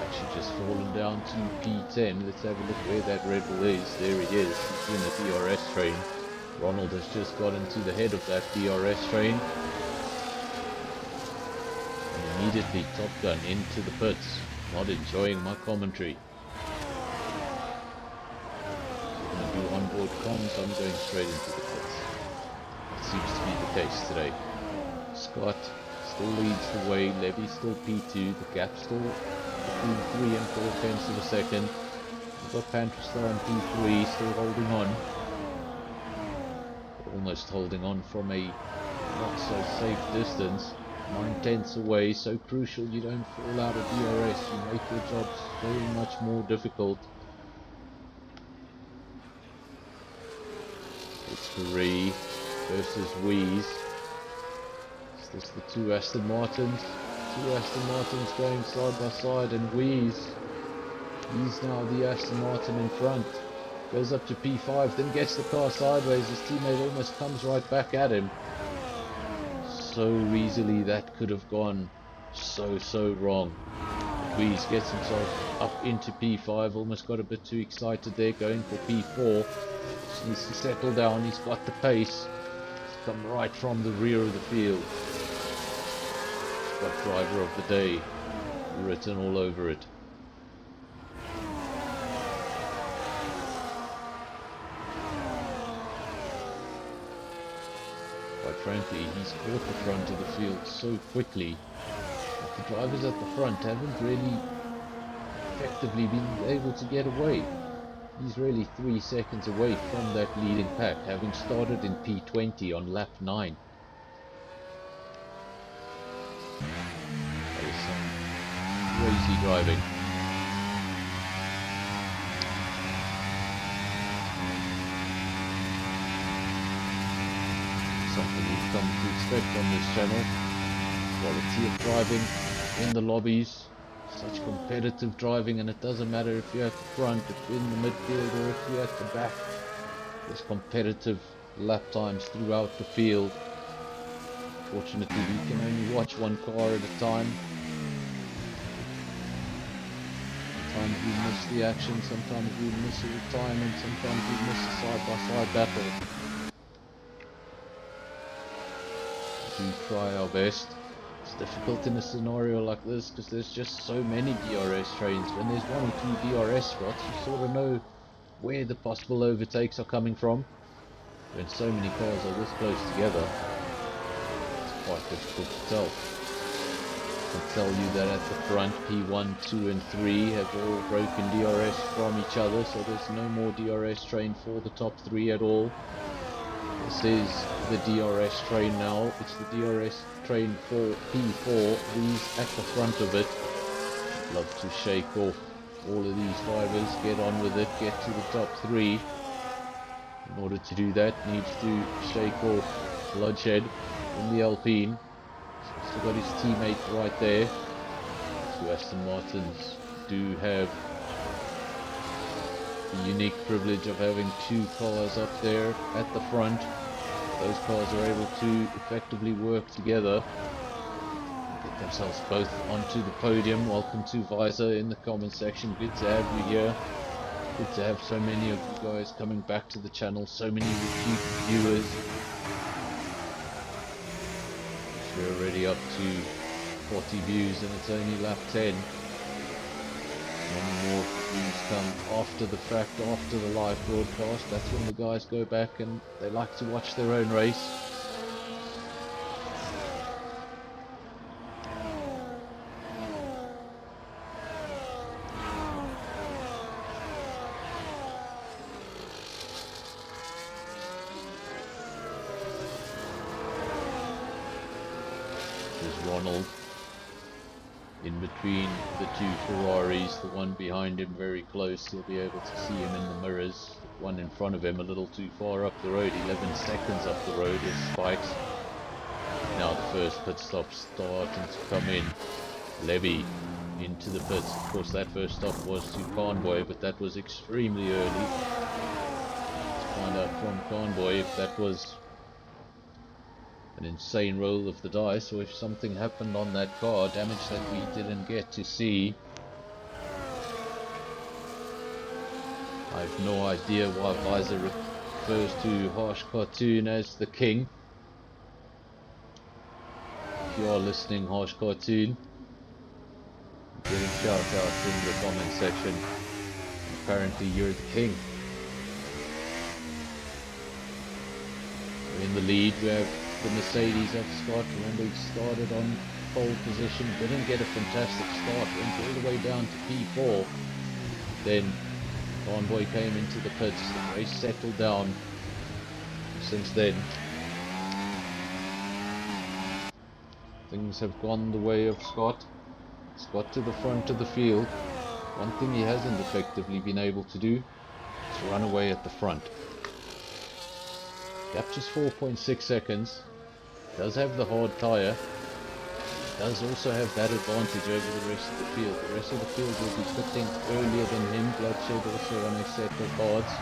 Actually just fallen down to P10. Let's have a look where that Red Bull is. There he is. He's in the DRS train. Ronald has just got into the head of that DRS train. And immediately Top Gun into the pits. Not enjoying my commentary. I'm going to do onboard comms. I'm going straight into the pits. That seems to be the case today. Scott still leads the way. Levy still P2. The gap still between 3 and 4 tenths of a second. We've got Pantristar on P3, still holding on. Almost holding on from a not so safe distance. 9 tenths away, so crucial you don't fall out of DRS. You make your jobs very much more difficult. It's 3 versus Wheeze. Is this the 2 Aston Martins? 2 Aston Martins going side by side, and Wheeze, he's now the Aston Martin in front. Goes up to P5, then gets the car sideways. His teammate almost comes right back at him. So easily that could have gone so wrong. Wheeze gets himself up into P5, almost got a bit too excited there, going for P4. Just needs to settle down. He's got the pace. He's come right from the rear of the field. Got driver of the day written all over it. Quite frankly, he's caught the front of the field so quickly that the drivers at the front haven't really effectively been able to get away. He's really 3 seconds away from that leading pack, having started in P20 on lap 9. That is some crazy driving. Something we've come to expect on this channel. Quality of driving in the lobbies. Such competitive driving, and it doesn't matter if you're at the front, if you're in the midfield, or if you're at the back. There's competitive lap times throughout the field. Fortunately, we can only watch one car at a time. Sometimes we miss the action, sometimes we miss a retirement, sometimes we miss a side-by-side battle. We do try our best. It's difficult in a scenario like this because there's just so many DRS trains. When there's 1 or 2 DRS spots, you sort of know where the possible overtakes are coming from. When so many cars are this close together, it's quite difficult to tell. I can tell you that at the front, P1, 2 and 3 have all broken DRS from each other, so there's no more DRS train for the top 3 at all. This is the DRS train now. It's the DRS train for P4. These at the front of it. I'd love to shake off all of these drivers, get on with it, get to the top 3. In order to do that, needs to shake off Bloodshed in the Alpine. Still got his teammate right there. 2 Aston Martins do have the unique privilege of having 2 cars up there at the front. Those cars are able to effectively work together, get themselves both onto the podium. Welcome to Visor in the comment section. Good to have you here. Good to have so many of you guys coming back to the channel, so many repeat viewers. We're already up to 40 views and it's only lap 10. Many more views come after the fact, after the live broadcast. That's when the guys go back and they like to watch their own race. There's Ronald in between the 2 Ferraris, the one behind him very close. You'll be able to see him in the mirrors. one in front of him a little too far up the road. 11 seconds up the road is Spikes. Now the first pit stop starting to come in. Levy into the pits. Of course that first stop was to Convoy, but that was extremely early. Let's find out from Convoy if that was an insane roll of the dice or if something happened on that car, damage that we didn't get to see. I have no idea why Visor refers to Harsh Cartoon as the king. If you are listening, Harsh Cartoon, I'm getting shout outs in the comment section. Apparently you're the king. We're in the lead. We have the Mercedes of Scott. Remember, he started on pole position, didn't get a fantastic start, went all the way down to P4. Then Convoy came into the pits, the race settled down. Since then, things have gone the way of Scott. Scott to the front of the field. One thing he hasn't effectively been able to do is run away at the front. Gap just 4.6 seconds. Does have the hard tyre. Does also have that advantage over the rest of the field. The rest of the field will be pitting earlier than him. Bloodshed also on a set of cards.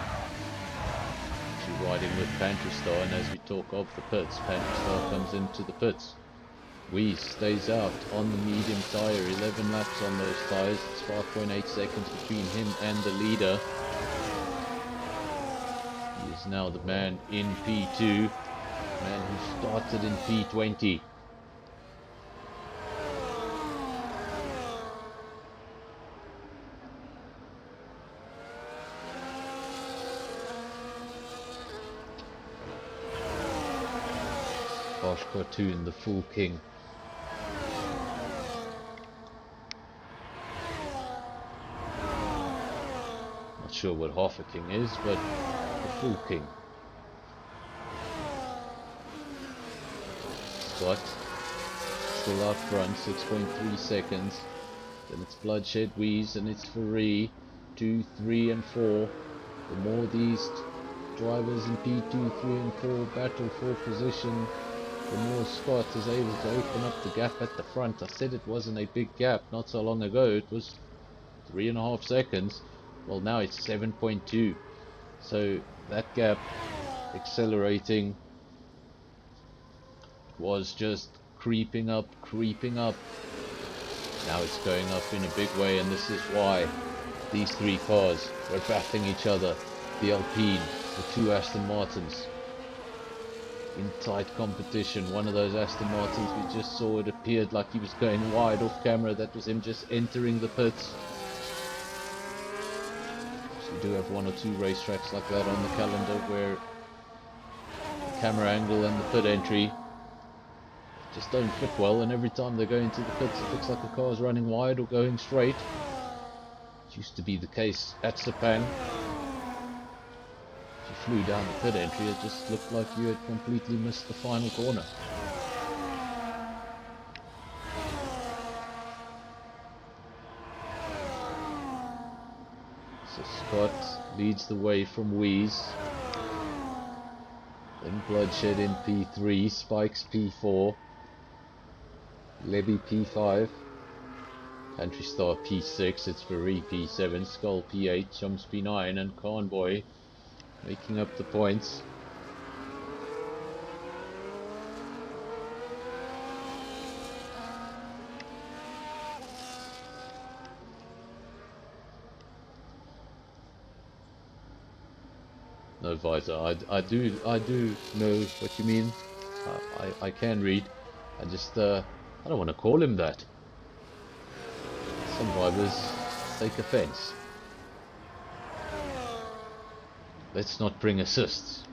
Actually riding with Pantry Star, and as we talk of the pits, Pantry Star comes into the pits. Weiss stays out on the medium tyre, 11 laps on those tyres. It's 5.8 seconds between him and the leader. He is now the man in P2, man who started in P20. Harsh Cartoon, the full king. Not sure what half a king is, but the full king. Scott still out front, 6.3 seconds. Then it's Bloodshed, Weiss, and it's Free. 2, 3, and 4. The more these drivers in P2, 3, and 4 battle for position, the more Scott is able to open up the gap at the front. I said it wasn't a big gap not so long ago. It was 3.5 seconds. Well, now it's 7.2. So that gap accelerating was just creeping up, creeping up. Now it's going up in a big way, and this is why these three cars were battling each other. The Alpine, the two Aston Martins, in tight competition. One of those Aston Martins, we just saw, it appeared like he was going wide off camera. That was him just entering the pits. So we do have one or two racetracks like that on the calendar where the camera angle and the pit entry just don't fit well, and every time they go into the pits it looks like the car is running wide or going straight. It used to be the case at Sepang. If you flew down the pit entry, it just looked like you had completely missed the final corner. So Scott leads the way from Weiss. Then Bloodshed in P3, Spikes P4, Levy P5, Country Star P6, it's Free P7, Skull P8, Chums P9, and Convoy making up the points. No, Visor, I do know what you mean. I can read. I just I don't want to call him that. Some drivers take offense. Let's not bring assists.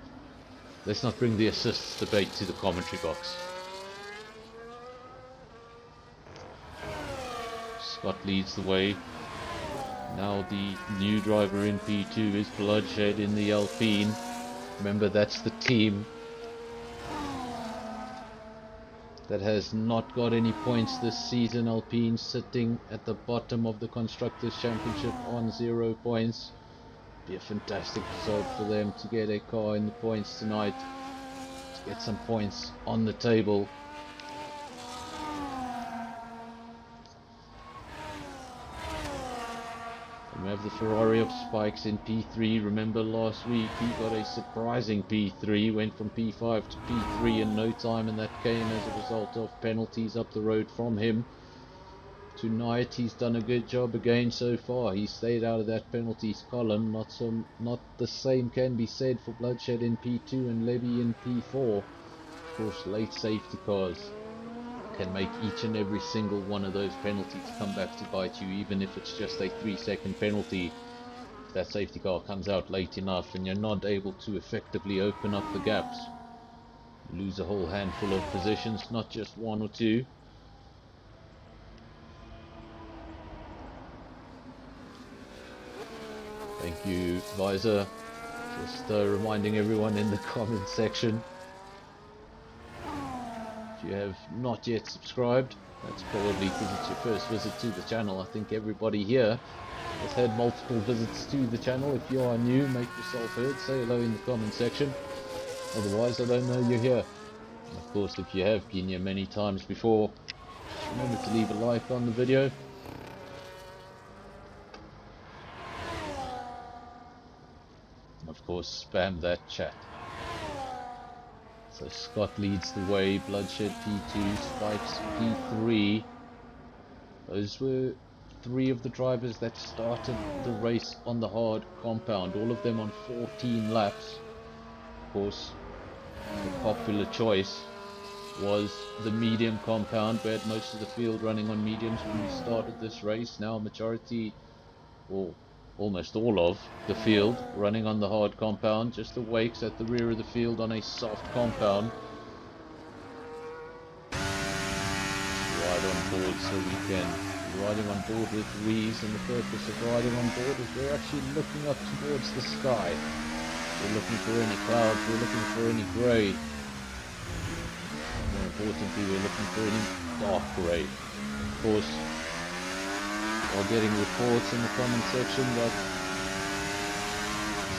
Let's not bring the assists debate to the commentary box. Scott leads the way. Now the new driver in P2 is Bloodshed in the Alpine. Remember, that's the team that has not got any points this season. Alpine sitting at the bottom of the Constructors' Championship on 0 points. Be a fantastic result for them to get a car in the points tonight, to get some points on the table. We have the Ferrari of Spikes in P3. Remember last week he got a surprising P3, went from P5 to P3 in no time, and that came as a result of penalties up the road from him. Tonight he's done a good job again so far. He stayed out of that penalties column. Not the same can be said for Bloodshed in P2 and Levy in P4. Of course, late safety cars can make each and every single one of those penalties come back to bite you, even if it's just a 3-second penalty. If that safety car comes out late enough and you're not able to effectively open up the gaps, you lose a whole handful of positions, not just one or two. Thank you, Visor. Just reminding everyone in the comment section, if you have not yet subscribed, that's probably because it's your first visit to the channel. I think everybody here has had multiple visits to the channel. If you are new, make yourself heard, say hello in the comment section. Otherwise, I don't know you're here. And of course, if you have been here many times before, just remember to leave a like on the video. Of course, spam that chat. So Scott leads the way, Bloodshed P2, Spikes P3. Those were 3 of the drivers that started the race on the hard compound, all of them on 14 laps. Of course, the popular choice was the medium compound. We had most of the field running on mediums when we started this race. Now majority, or almost all of the field running on the hard compound, just the Wakes at the rear of the field on a soft compound. Ride on board so we can be riding on board with Rees, and the purpose of riding on board is we're actually looking up towards the sky. We're looking for any clouds, we're looking for any grey. More importantly, we're looking for any dark grey. Of course, while getting reports in the comment section, but I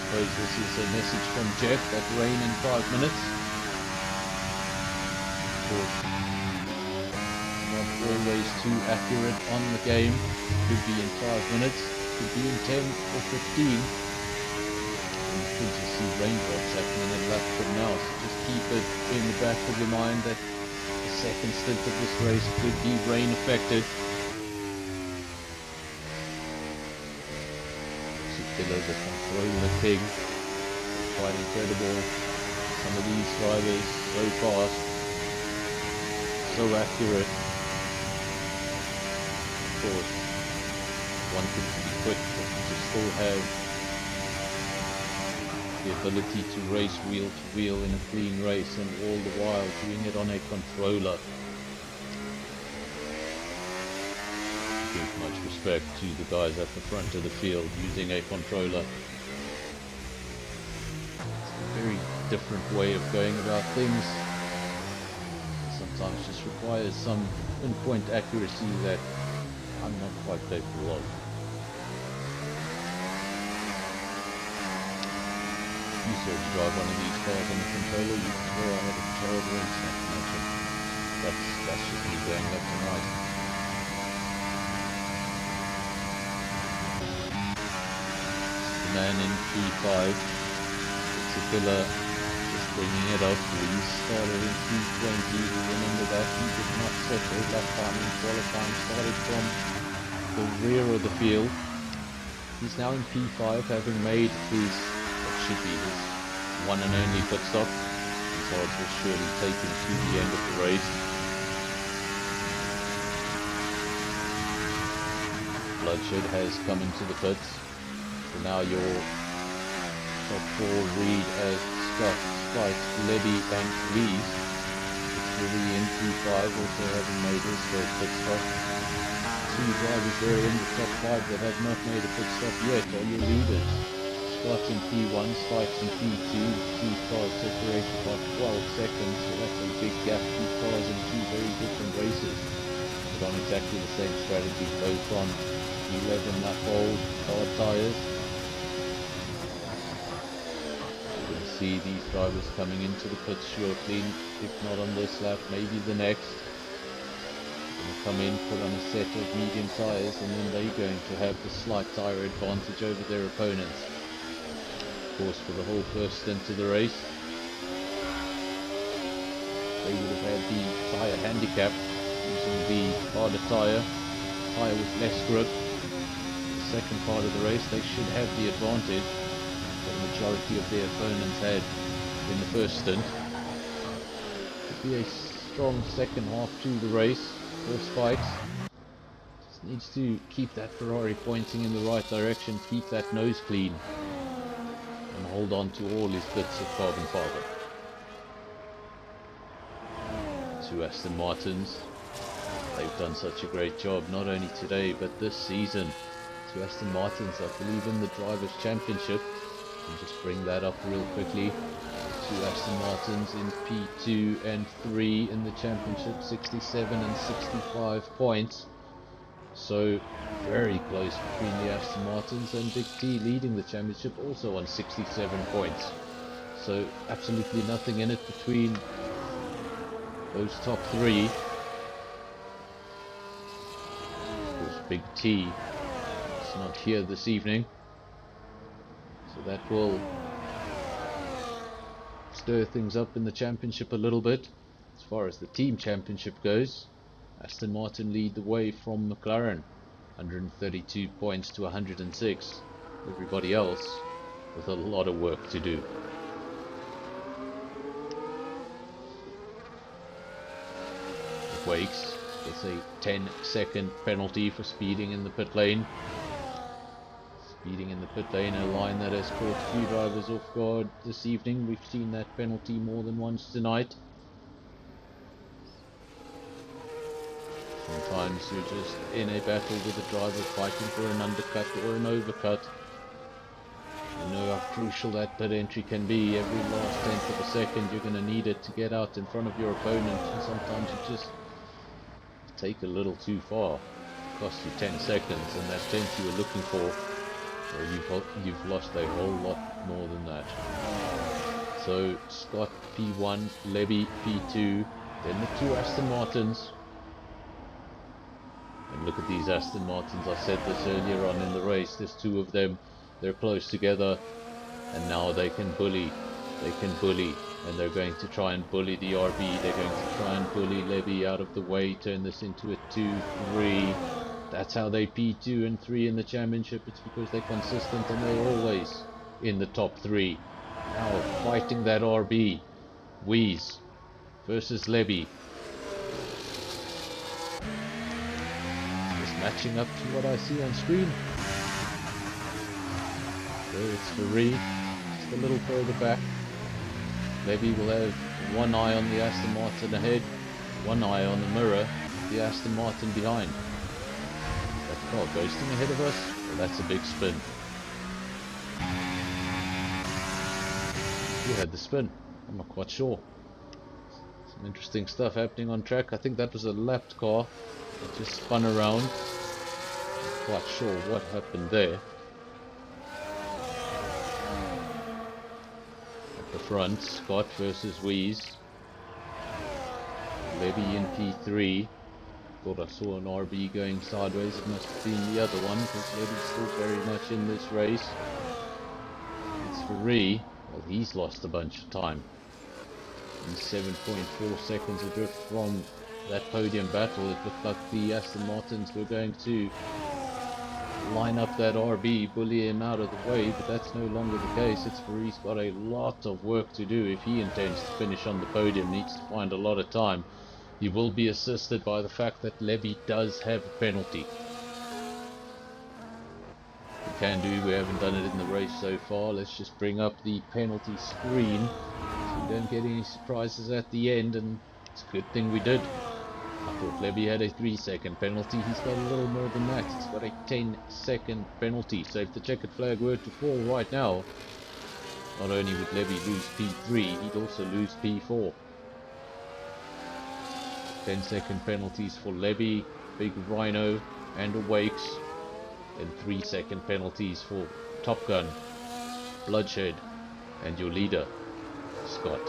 suppose this is a message from Jeff that rain in 5 minutes. Of course, not always too accurate on the game. Could be in 5 minutes, could be in 10 or 15. And you could just see raindrops happening a lap from now, so just keep it in the back of your mind that the second stint of this race could be rain affected. The controller king, quite incredible. Some of these drivers so fast, so accurate. Of course, one thing to be quick, but to still have the ability to race wheel to wheel in a clean race, and all the while doing it on a controller. Give much respect to the guys at the front of the field using a controller. It's a very different way of going about things. Sometimes just requires some pinpoint accuracy that I'm not quite capable of. If you saw to drive one of these cars on the controller, you can swear I had a terrible internet connection. That's just me going left and right. Man in P5, it's a killer, just bringing it up. We started in P20, remember that he did not set a lap time in qualifying, started from the rear of the field. He's now in P5, having made his, what should be his one and only pit stop. His odds will surely take him to the end of the race. Bloodshed has come into the pits. So now your top 4 read as Scott, Spikes, Levy and Rees. It's really in P5, also having made his first pit stop. 2 drivers there in the top 5 that have not made a pit stop yet are your leaders. Scott in P1, Spikes in P2, 2 cars separated by 12 seconds, so that's a big gap, 2 cars in 2 very different races, but on exactly the same strategy, both on 11 lap old hard tyres. see these drivers coming into the pits shortly, if not on this lap, maybe the next. Gonna come in, put on a set of medium tyres, and then they're going to have the slight tyre advantage over their opponents. Of course, for the whole first stint of the race, they would have had the tyre handicap, using the harder tyre with less grip. The second part of the race, they should have the advantage that the majority of their opponents had in the first stint. Could be a strong second half to the race for Spikes. Just needs to keep that Ferrari pointing in the right direction, keep that nose clean, and hold on to all his bits of carbon fibre. Two Aston Martins. They've done such a great job, not only today but this season. Two Aston Martins, I believe, in the Drivers' Championship. And just bring that up real quickly. Two Aston Martins in P2 and 3 in the Championship, 67 and 65 points. So very close between the Aston Martins, and Big T leading the Championship also on 67 points. So absolutely nothing in it between those top three. Of course, Big T is not here this evening, so that will stir things up in the championship a little bit. As far as the team championship goes, Aston Martin lead the way from McLaren, 132 points to 106. Everybody else with a lot of work to do. Wakes gets a 10-second penalty for speeding in the pit lane. Speeding in the pit lane, a line that has caught a few drivers off guard this evening. We've seen that penalty more than once tonight. Sometimes you're just in a battle with a driver fighting for an undercut or an overcut. You know how crucial that pit entry can be. Every last tenth of a second you're going to need it to get out in front of your opponent, and sometimes you just take a little too far. It costs you 10 seconds, and that tenth you were looking for, or you've lost a whole lot more than that. So Scott P1, Levy P2, then the two Aston Martins. And look at these Aston Martins. I said this earlier on in the race, there's two of them, they're close together, and now they can bully, and they're going to try and bully the RB. They're going to try and bully Levy out of the way, turn this into a 2-3. That's how they P2 and 3 in the championship. It's because they're consistent and they're always in the top 3. Now fighting that RB. Wheeze versus Levy. Just matching up to what I see on screen. So it's Ferrari, just a little further back. Levy will have one eye on the Aston Martin ahead, one eye on the mirror, the Aston Martin behind. That car ghosting ahead of us? Well, that's a big spin. Who had the spin? I'm not quite sure. Some interesting stuff happening on track. I think that was a lapped car that just spun around. Not quite sure what happened there. The front, Scott versus Wheeze. Levy in P3. Thought I saw an RB going sideways. It must have been the other one, because Levy's still very much in this race. It's Ferrari. Well, he's lost a bunch of time. He's 7.4 seconds adrift from that podium battle. It looked like the Aston Martins were going to line up that RB, bully him out of the way, but that's no longer the case. It's Ferrari's got a lot of work to do if he intends to finish on the podium. Needs to find a lot of time. He will be assisted by the fact that Levy does have a penalty. We can do, we haven't done it in the race so far. Let's just bring up the penalty screen so we don't get any surprises at the end, and it's a good thing we did. I thought Levy had a 3-second penalty. He's got a little more than that. He's got a 10-second penalty. So if the checkered flag were to fall right now, not only would Levy lose P3, he'd also lose P4. 10-second penalties for Levy, Big Rhino, and Awakes. Then 3-second penalties for Top Gun, Bloodshed, and your leader, Scott.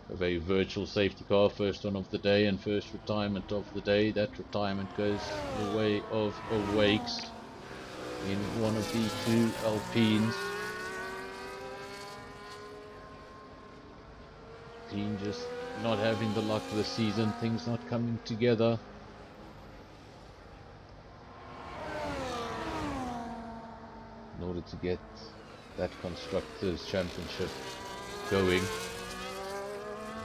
Of a virtual safety car, first one of the day and first retirement of the day. That retirement goes the way of Awakes in one of the two Alpines. Team just not having the luck of the season, things not coming together. In order to get that Constructors' Championship going,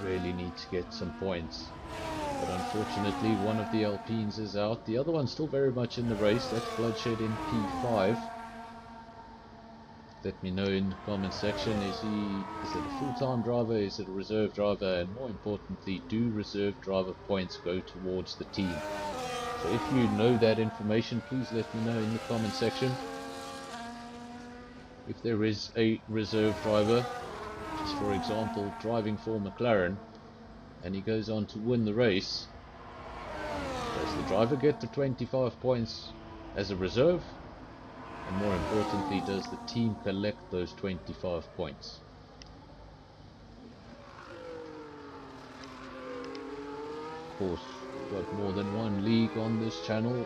really need to get some points. But unfortunately one of the Alpines is out. The other one's still very much in the race. That's Bloodshed in P5. Let me know in the comment section, is it a full-time driver, is it a reserve driver, and more importantly, do reserve driver points go towards the team? So if you know that information, please let me know in the comment section. If there is a reserve driver, just for example driving for McLaren, and he goes on to win the race, does the driver get the 25 points as a reserve? And more importantly, does the team collect those 25 points? Of course, we've got more than one league on this channel.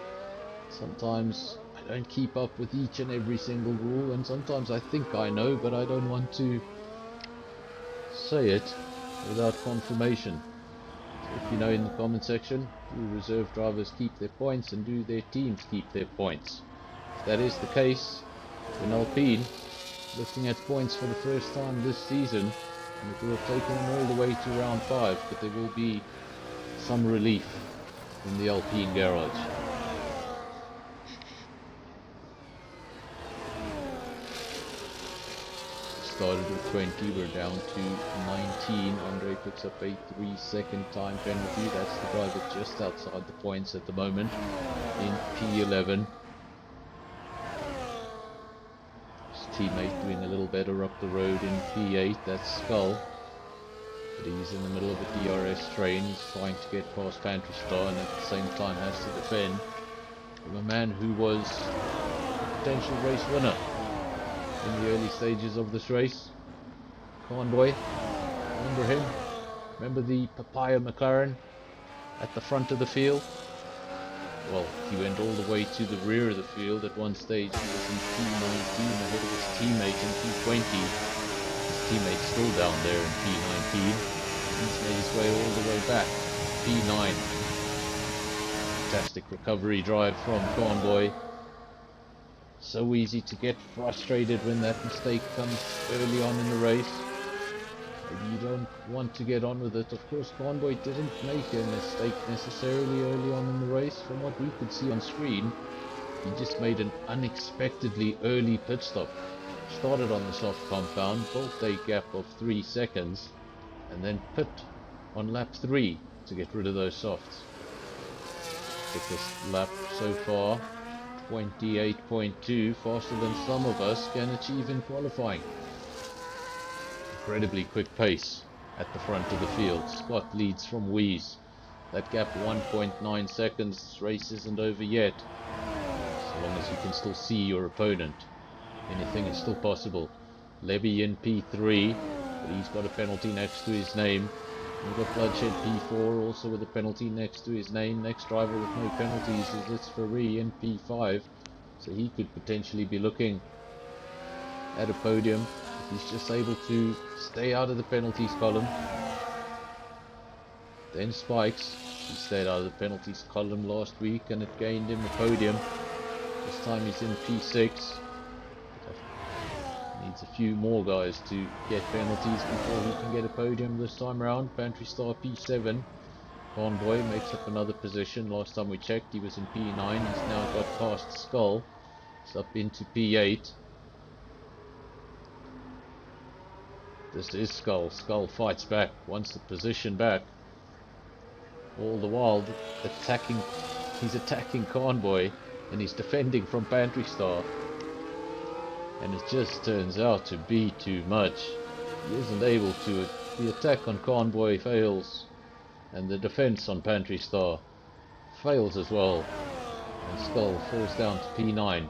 Sometimes I don't keep up with each and every single rule, and sometimes I think I know, but I don't want to say it without confirmation. So if you know in the comment section, do reserve drivers keep their points and do their teams keep their points? If that is the case, in Alpine, looking at points for the first time this season, and it will have taken them all the way to round 5, but there will be some relief in the Alpine garage. Started with 20, we're down to 19. Andre picks up a 3-second time penalty. That's the driver just outside the points at the moment in P11. His teammate doing a little better up the road in P8. That's Skull, but he's in the middle of a DRS train. He's trying to get past Pantry Star and at the same time has to defend from a man who was a potential race winner in the early stages of this race. Convoy, remember him? Remember the Papaya McLaren at the front of the field? Well, he went all the way to the rear of the field at one stage. He was in P19 ahead of his teammate in P20. His teammate's still down there in P19. He's made his way all the way back. P9. Fantastic recovery drive from Convoy. So easy to get frustrated when that mistake comes early on in the race. Maybe you don't want to get on with it. Of course, Convoy didn't make a mistake necessarily early on in the race. From what we could see on screen, he just made an unexpectedly early pit stop. Started on the soft compound, built a gap of 3 seconds, and then pit on lap 3 to get rid of those softs. Quickest lap so far, 28.2, faster than some of us can achieve in qualifying. Incredibly quick pace at the front of the field. Scott leads from Wheeze. That gap 1.9 seconds. This race isn't over yet. So long as you can still see your opponent, anything is still possible. Levy in P3, but he's got a penalty next to his name. We've got Bloodshed P4 also with a penalty next to his name. Next driver with no penalties is SAFRL in P5, so he could potentially be looking at a podium if he's just able to stay out of the penalties column. Then Spikes, he stayed out of the penalties column last week and it gained him a podium. This time he's in P6. Needs a few more guys to get penalties before he can get a podium this time around. Pantry Star P7. Convoy makes up another position. Last time we checked he was in P9. He's now got past Skull. It's up into P8. This is Skull. Skull fights back, wants the position back. All the while he's attacking Convoy and he's defending from Pantry Star. And it just turns out to be too much. He isn't able to. The attack on Convoy fails, and the defense on Pantry Star fails as well. And Skull falls down to P9.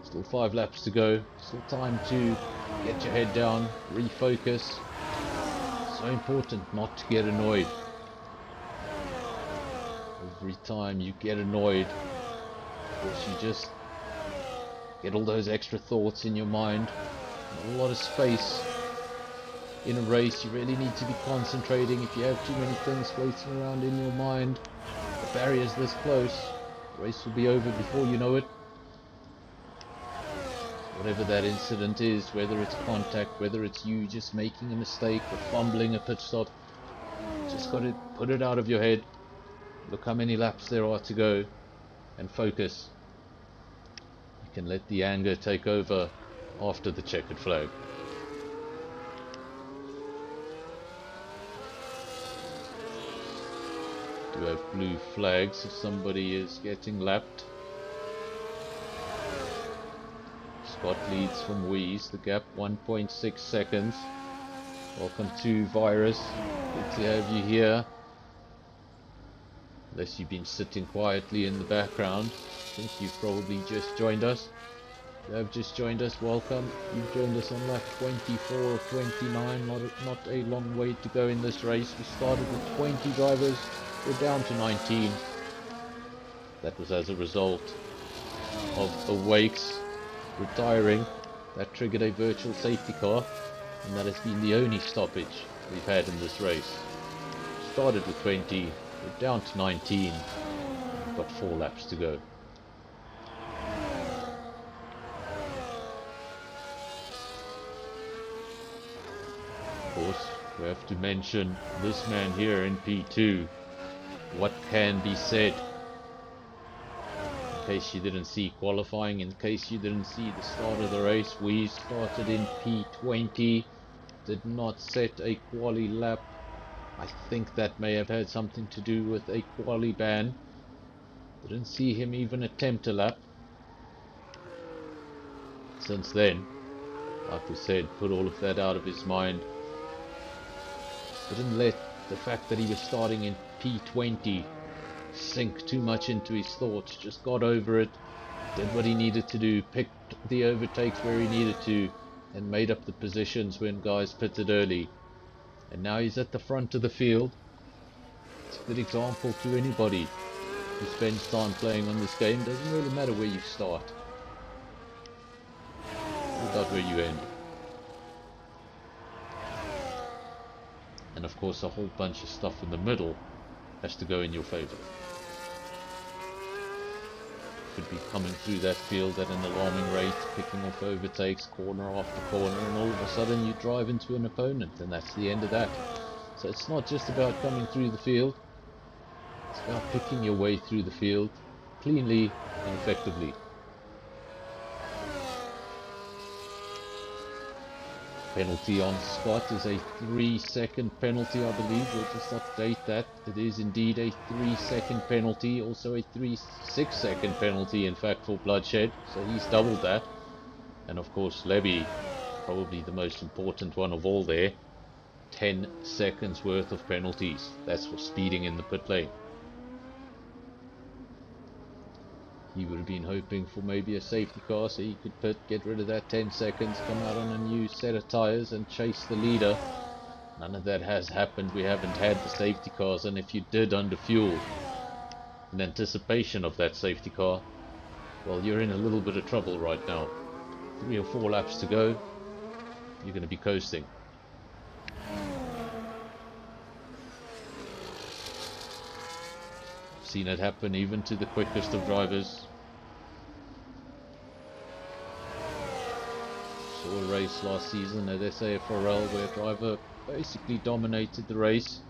Still 5 laps to go. Still time to get your head down, refocus. So important not to get annoyed. Every time you get annoyed, of course, you just get all those extra thoughts in your mind. Not a lot of space in a race. You really need to be concentrating. If you have too many things floating around in your mind, the barrier's this close, the race will be over before you know it. Whatever that incident is, whether it's contact, whether it's you just making a mistake or fumbling a pit stop, just got to put it out of your head. Look how many laps there are to go and focus. You can let the anger take over after the checkered flag. Do have blue flags if somebody is getting lapped. Scott leads from Wheeze, the gap 1.6 seconds. Welcome to Virus, good to have you here. Unless you've been sitting quietly in the background, I think you've probably just joined us. If you have just joined us, welcome. You've joined us on lap 24 or 29, not a long way to go in this race. We started with 20 drivers, we're down to 19. That was as a result of Awakes retiring. That triggered a virtual safety car, and that has been the only stoppage we've had in this race. Started with 20, we're down to 19, we've got 4 laps to go. Of course, we have to mention this man here in P2. What can be said? In case you didn't see qualifying, in case you didn't see the start of the race, we started in P20, did not set a quali lap. I think that may have had something to do with a quali ban. Didn't see him even attempt a lap. Since then, like we said, put all of that out of his mind. Didn't let the fact that he was starting in P20 sink too much into his thoughts. Just got over it, did what he needed to do, picked the overtakes where he needed to, and made up the positions when guys pitted early. And now he's at the front of the field. It's a good example to anybody who spends time playing on this game. Doesn't really matter where you start, it's about where you end. And of course a whole bunch of stuff in the middle has to go in your favor. Could be coming through that field at an alarming rate, picking off overtakes corner after corner, and all of a sudden you drive into an opponent, and that's the end of that. So it's not just about coming through the field, it's about picking your way through the field cleanly and effectively. Penalty on Scott is a 3-second penalty, I believe. We'll just update that. It is indeed a 3-second penalty, also a 6-second penalty in fact for bloodshed, so he's doubled that. And of course Lebby, probably the most important one of all there, 10 seconds worth of penalties. That's for speeding in the pit lane. He would have been hoping for maybe a safety car so he could pit, get rid of that 10 seconds, come out on a new set of tyres and chase the leader. None of that has happened. We haven't had the safety cars, and if you did under fuel in anticipation of that safety car, well, you're in a little bit of trouble right now. 3 or 4 laps to go, you're going to be coasting. Seen it happen even to the quickest of drivers. Saw a race last season at SAFRL where a driver basically dominated the race.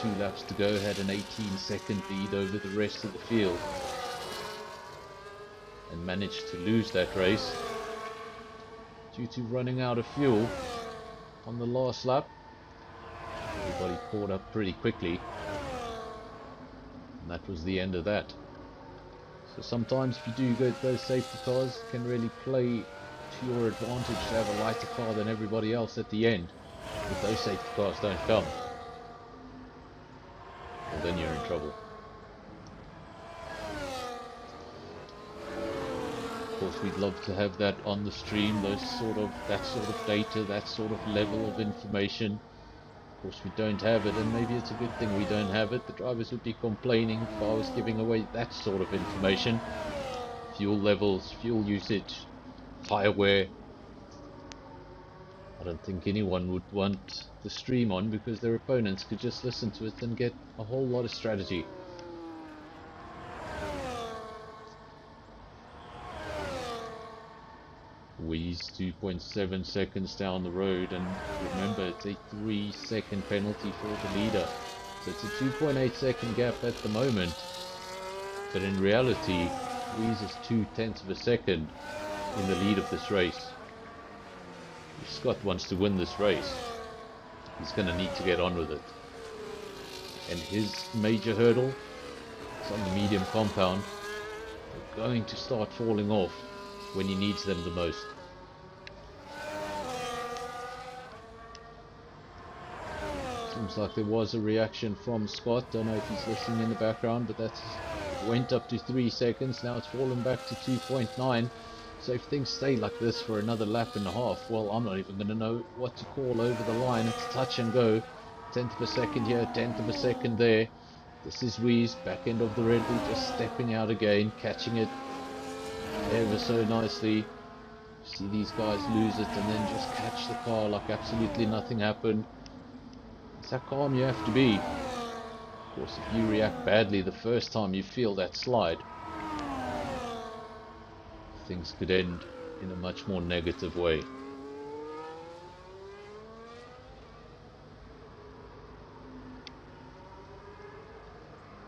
2 laps to go, had an 18-second lead over the rest of the field, and managed to lose that race due to running out of fuel on the last lap. Everybody caught up pretty quickly, and that was the end of that. So sometimes if you do get those safety cars, it can really play to your advantage to have a lighter car than everybody else at the end, if those safety cars don't come. well, then you're in trouble. Of course, we'd love to have that on the stream, that sort of data, that sort of level of information. Of course, we don't have it, and maybe it's a good thing we don't have it. The drivers would be complaining if I was giving away that sort of information. Fuel levels, fuel usage, tire wear. I don't think anyone would want the stream on, because their opponents could just listen to it and get a whole lot of strategy. Wheeze 2.7 seconds down the road, and remember, it's a 3-second penalty for the leader. So it's a 2.8 second gap at the moment, but in reality, Wheeze is 0.2 of a second in the lead of this race. If Scott wants to win this race, he's going to need to get on with it. And his major hurdle is on the medium compound. They're going to start falling off when he needs them the most. Seems like there was a reaction from Scott. Don't know if he's listening in the background, but that went up to 3 seconds. Now it's fallen back to 2.9. So if things stay like this for another lap and a half, well, I'm not even going to know what to call over the line. It's touch and go. 1/10 of a second here, 1/10 of a second there. This is Wheeze, back end of the Red Bull, just stepping out again, catching it ever so nicely. See these guys lose it and then just catch the car like absolutely nothing happened. It's how calm you have to be. Of course, if you react badly the first time you feel that slide, things could end in a much more negative way.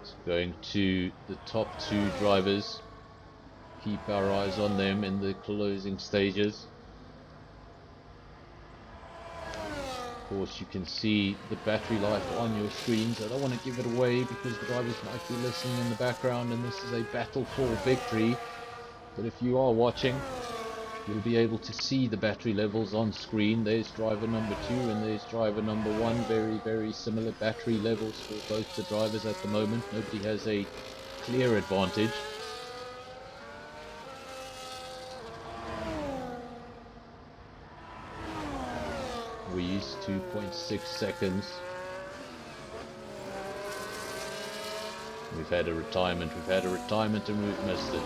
So going to the top two drivers, keep our eyes on them in the closing stages. Of course, you can see the battery life on your screens. I don't want to give it away because the drivers might be listening in the background, and this is a battle for victory. But if you are watching, you'll be able to see the battery levels on screen. There's driver number 2 and there's driver number 1. Very, very similar battery levels for both the drivers at the moment. Nobody has a clear advantage. We used 2.6 seconds. We've had a retirement, and we've missed it.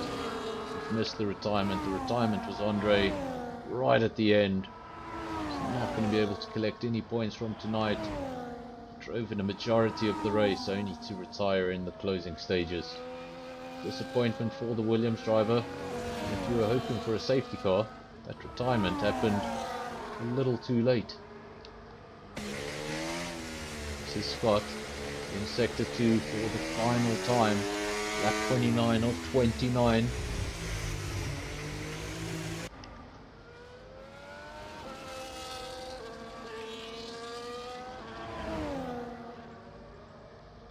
We've missed the retirement. The retirement was Andre right at the end. He's not going to be able to collect any points from tonight. Drove in a majority of the race, only to retire in the closing stages. Disappointment for the Williams driver. And if you were hoping for a safety car, that retirement happened a little too late. This is Scott in Sector 2 for the final time. Lap 29 of 29.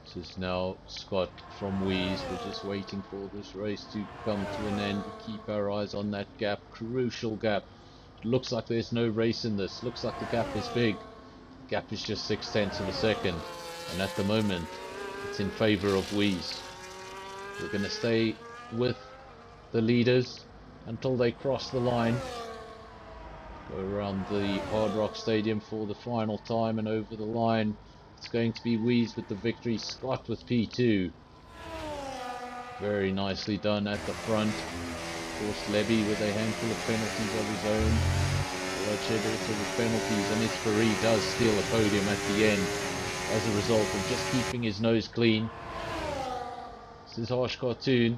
This is now Scott from Wheeze. We're just waiting for this race to come to an end. We keep our eyes on that gap, crucial gap. It looks like there's no race in this. Looks like the gap is big. The gap is just 0.6 of a second, and at the moment it's in favor of Wheeze. We're going to stay with the leaders until they cross the line. Go around the Hard Rock Stadium for the final time, and over the line it's going to be Wheeze with the victory, Scott with P2. Very nicely done at the front. Of course, Levy with a handful of penalties of his own. Bloodshed also with penalties, and Isfari does steal a podium at the end as a result of just keeping his nose clean. This is Harsh Cartoon.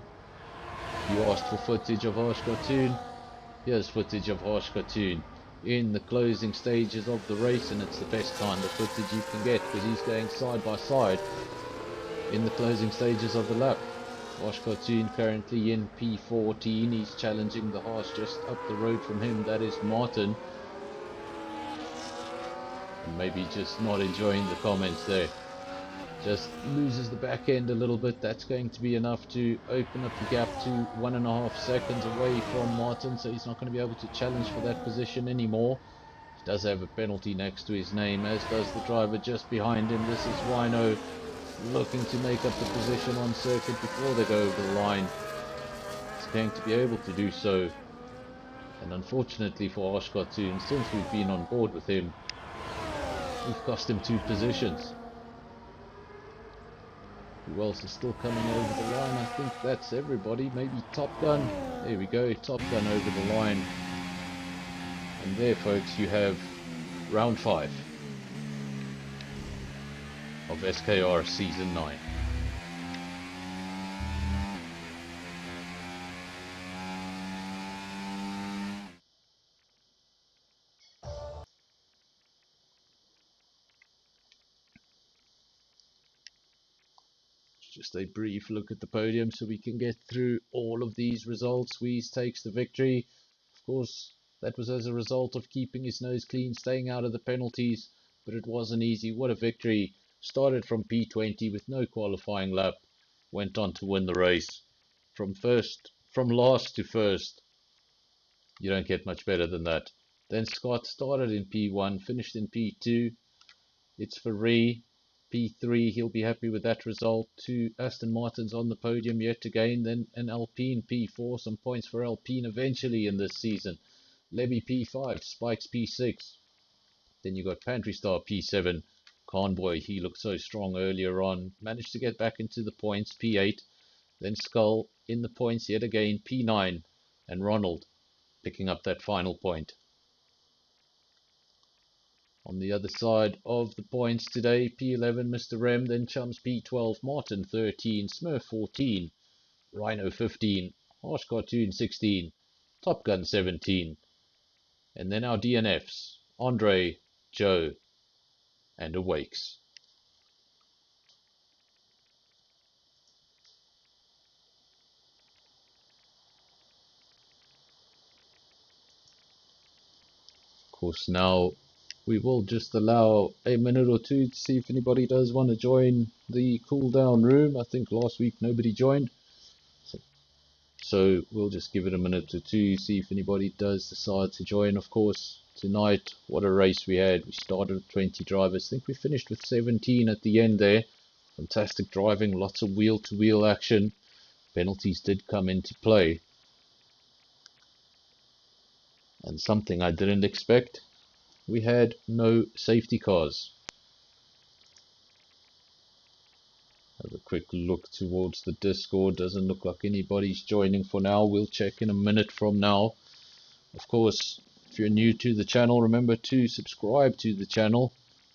You asked for footage of Harsh Cartoon. Here's footage of Harsh Cartoon in the closing stages of the race, and it's the best kind of footage you can get because he's going side by side in the closing stages of the lap. Harsh Cartoon currently in P14. He's challenging the Harsh just up the road from him. That is Martin. And maybe just not enjoying the comments there. Just loses the back end a little bit. That's going to be enough to open up the gap to 1.5 seconds away from Martin, so he's not going to be able to challenge for that position anymore. He does have a penalty next to his name, as does the driver just behind him. This is Rhino looking to make up the position on circuit before they go over the line. It's going to be able to do so. And unfortunately for Osh Cartoon, since we've been on board with him, we've cost him 2 positions. Who else is still coming over the line? I think that's everybody. Maybe Top Gun. There we go, Top Gun over the line. And there, folks, you have round 5 of SKR Season 9. Just a brief look at the podium so we can get through all of these results. Weeze takes the victory. Of course, that was as a result of keeping his nose clean, staying out of the penalties, but it wasn't easy. What a victory. Started from P20 with no qualifying lap. Went on to win the race. From last to first. You don't get much better than that. Then Scott started in P1, finished in P2. It's Ferrari. P3, he'll be happy with that result. 2 Aston Martins on the podium yet again. Then an Alpine P4, some points for Alpine eventually in this season. Levy P5, Spikes P6. Then you got Pantry Star P7. Convoy, he looked so strong earlier on. Managed to get back into the points, P8. Then Skull in the points yet again, P9. And Ronald picking up that final point. On the other side of the points today, P11, Mr. Rem, then Chums P12, Martin 13, Smurf 14, Rhino 15, Harsh Cartoon 16, Top Gun 17, and then our DNFs, Andre, Joe, and Awakes. Of course, now we will just allow a minute or two to see if anybody does want to join the cool down room. I think last week nobody joined. So we'll just give it a minute or two, see if anybody does decide to join. Of course, tonight, what a race we had. We started with 20 drivers. I think we finished with 17 at the end there. Fantastic driving, lots of wheel-to-wheel action. Penalties did come into play. And something I didn't expect, we had no safety cars. Have a quick look towards the Discord. Doesn't look like anybody's joining for now. We'll check in a minute from now. Of course, if you're new to the channel, remember to subscribe to the channel.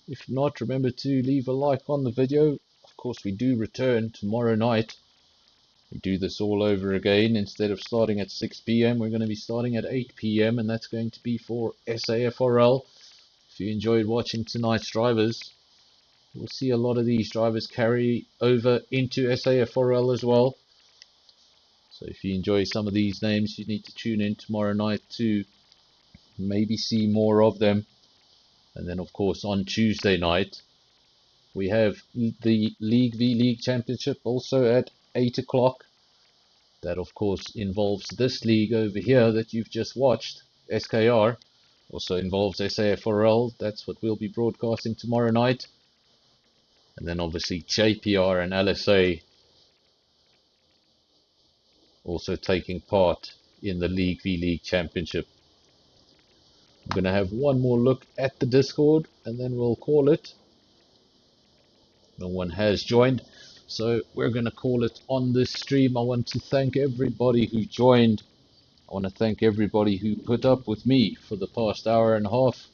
If not, remember to leave a like on the video. Of course, we do return tomorrow night. We do this all over again. Instead of starting at 6 PM, we're going to be starting at 8 PM, and that's going to be for SAFRL. If you enjoyed watching tonight's drivers, we'll see a lot of these drivers carry over into SAFRL as well. So if you enjoy some of these names, you need to tune in tomorrow night to maybe see more of them. And then of course on Tuesday night we have the League v League Championship also at 8 o'clock. That of course involves this league over here that you've just watched, SKR. Also involves SAFRL. That's what we'll be broadcasting tomorrow night. And then obviously JPR and LSA also taking part in the League v League Championship. I'm going to have one more look at the Discord and then we'll call it. No one has joined, so we're going to call it on this stream. I want to thank everybody who joined. I want to thank everybody who put up with me for the past hour and a half.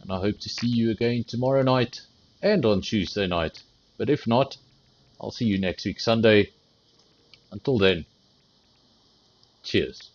And I hope to see you again tomorrow night and on Tuesday night. But if not, I'll see you next week Sunday. Until then, cheers.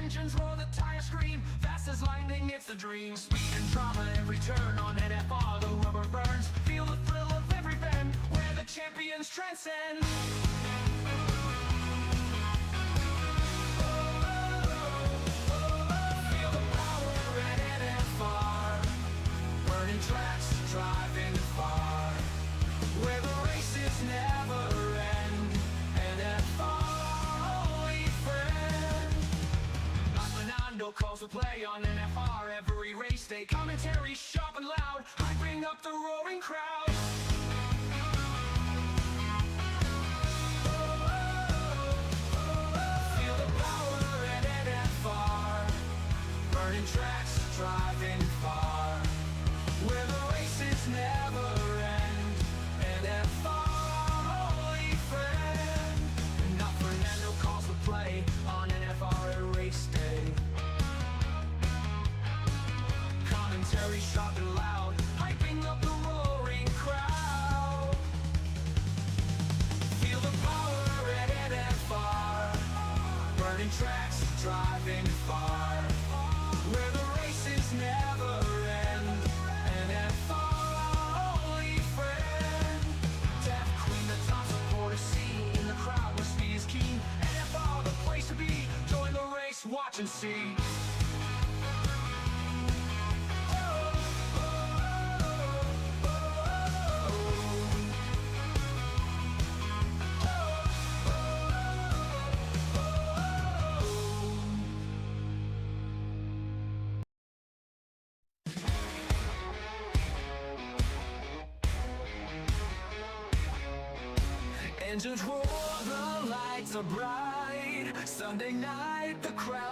Engines roar, the tires scream, fast as lightning, it's a dream. Speed and drama, every turn on NFR, the rubber burns. Feel the thrill of every bend, where the champions transcend. Feel the power at NFR, burning tracks, driving far, where the races never end. NFR, only friend. Fernando calls the play on NFR every race day. Commentary sharp and loud, hyping up the roaring crowd. Feel the power at NFR, burning tracks, driving far, where the races never end. NFR, only friend. Now Fernando calls the play on NFR at race day. Commentary sharp and loud, hyping up the roaring crowd. Feel the power at NFR, burning tracks, driving far, where the races never end. NFR, only friend. Deaf Queen, the top supporter, see in the crowd where speed is keen. NFR, the place to be. Join the race, watch and see. Engines roar, the lights are bright. Sunday night, the crowd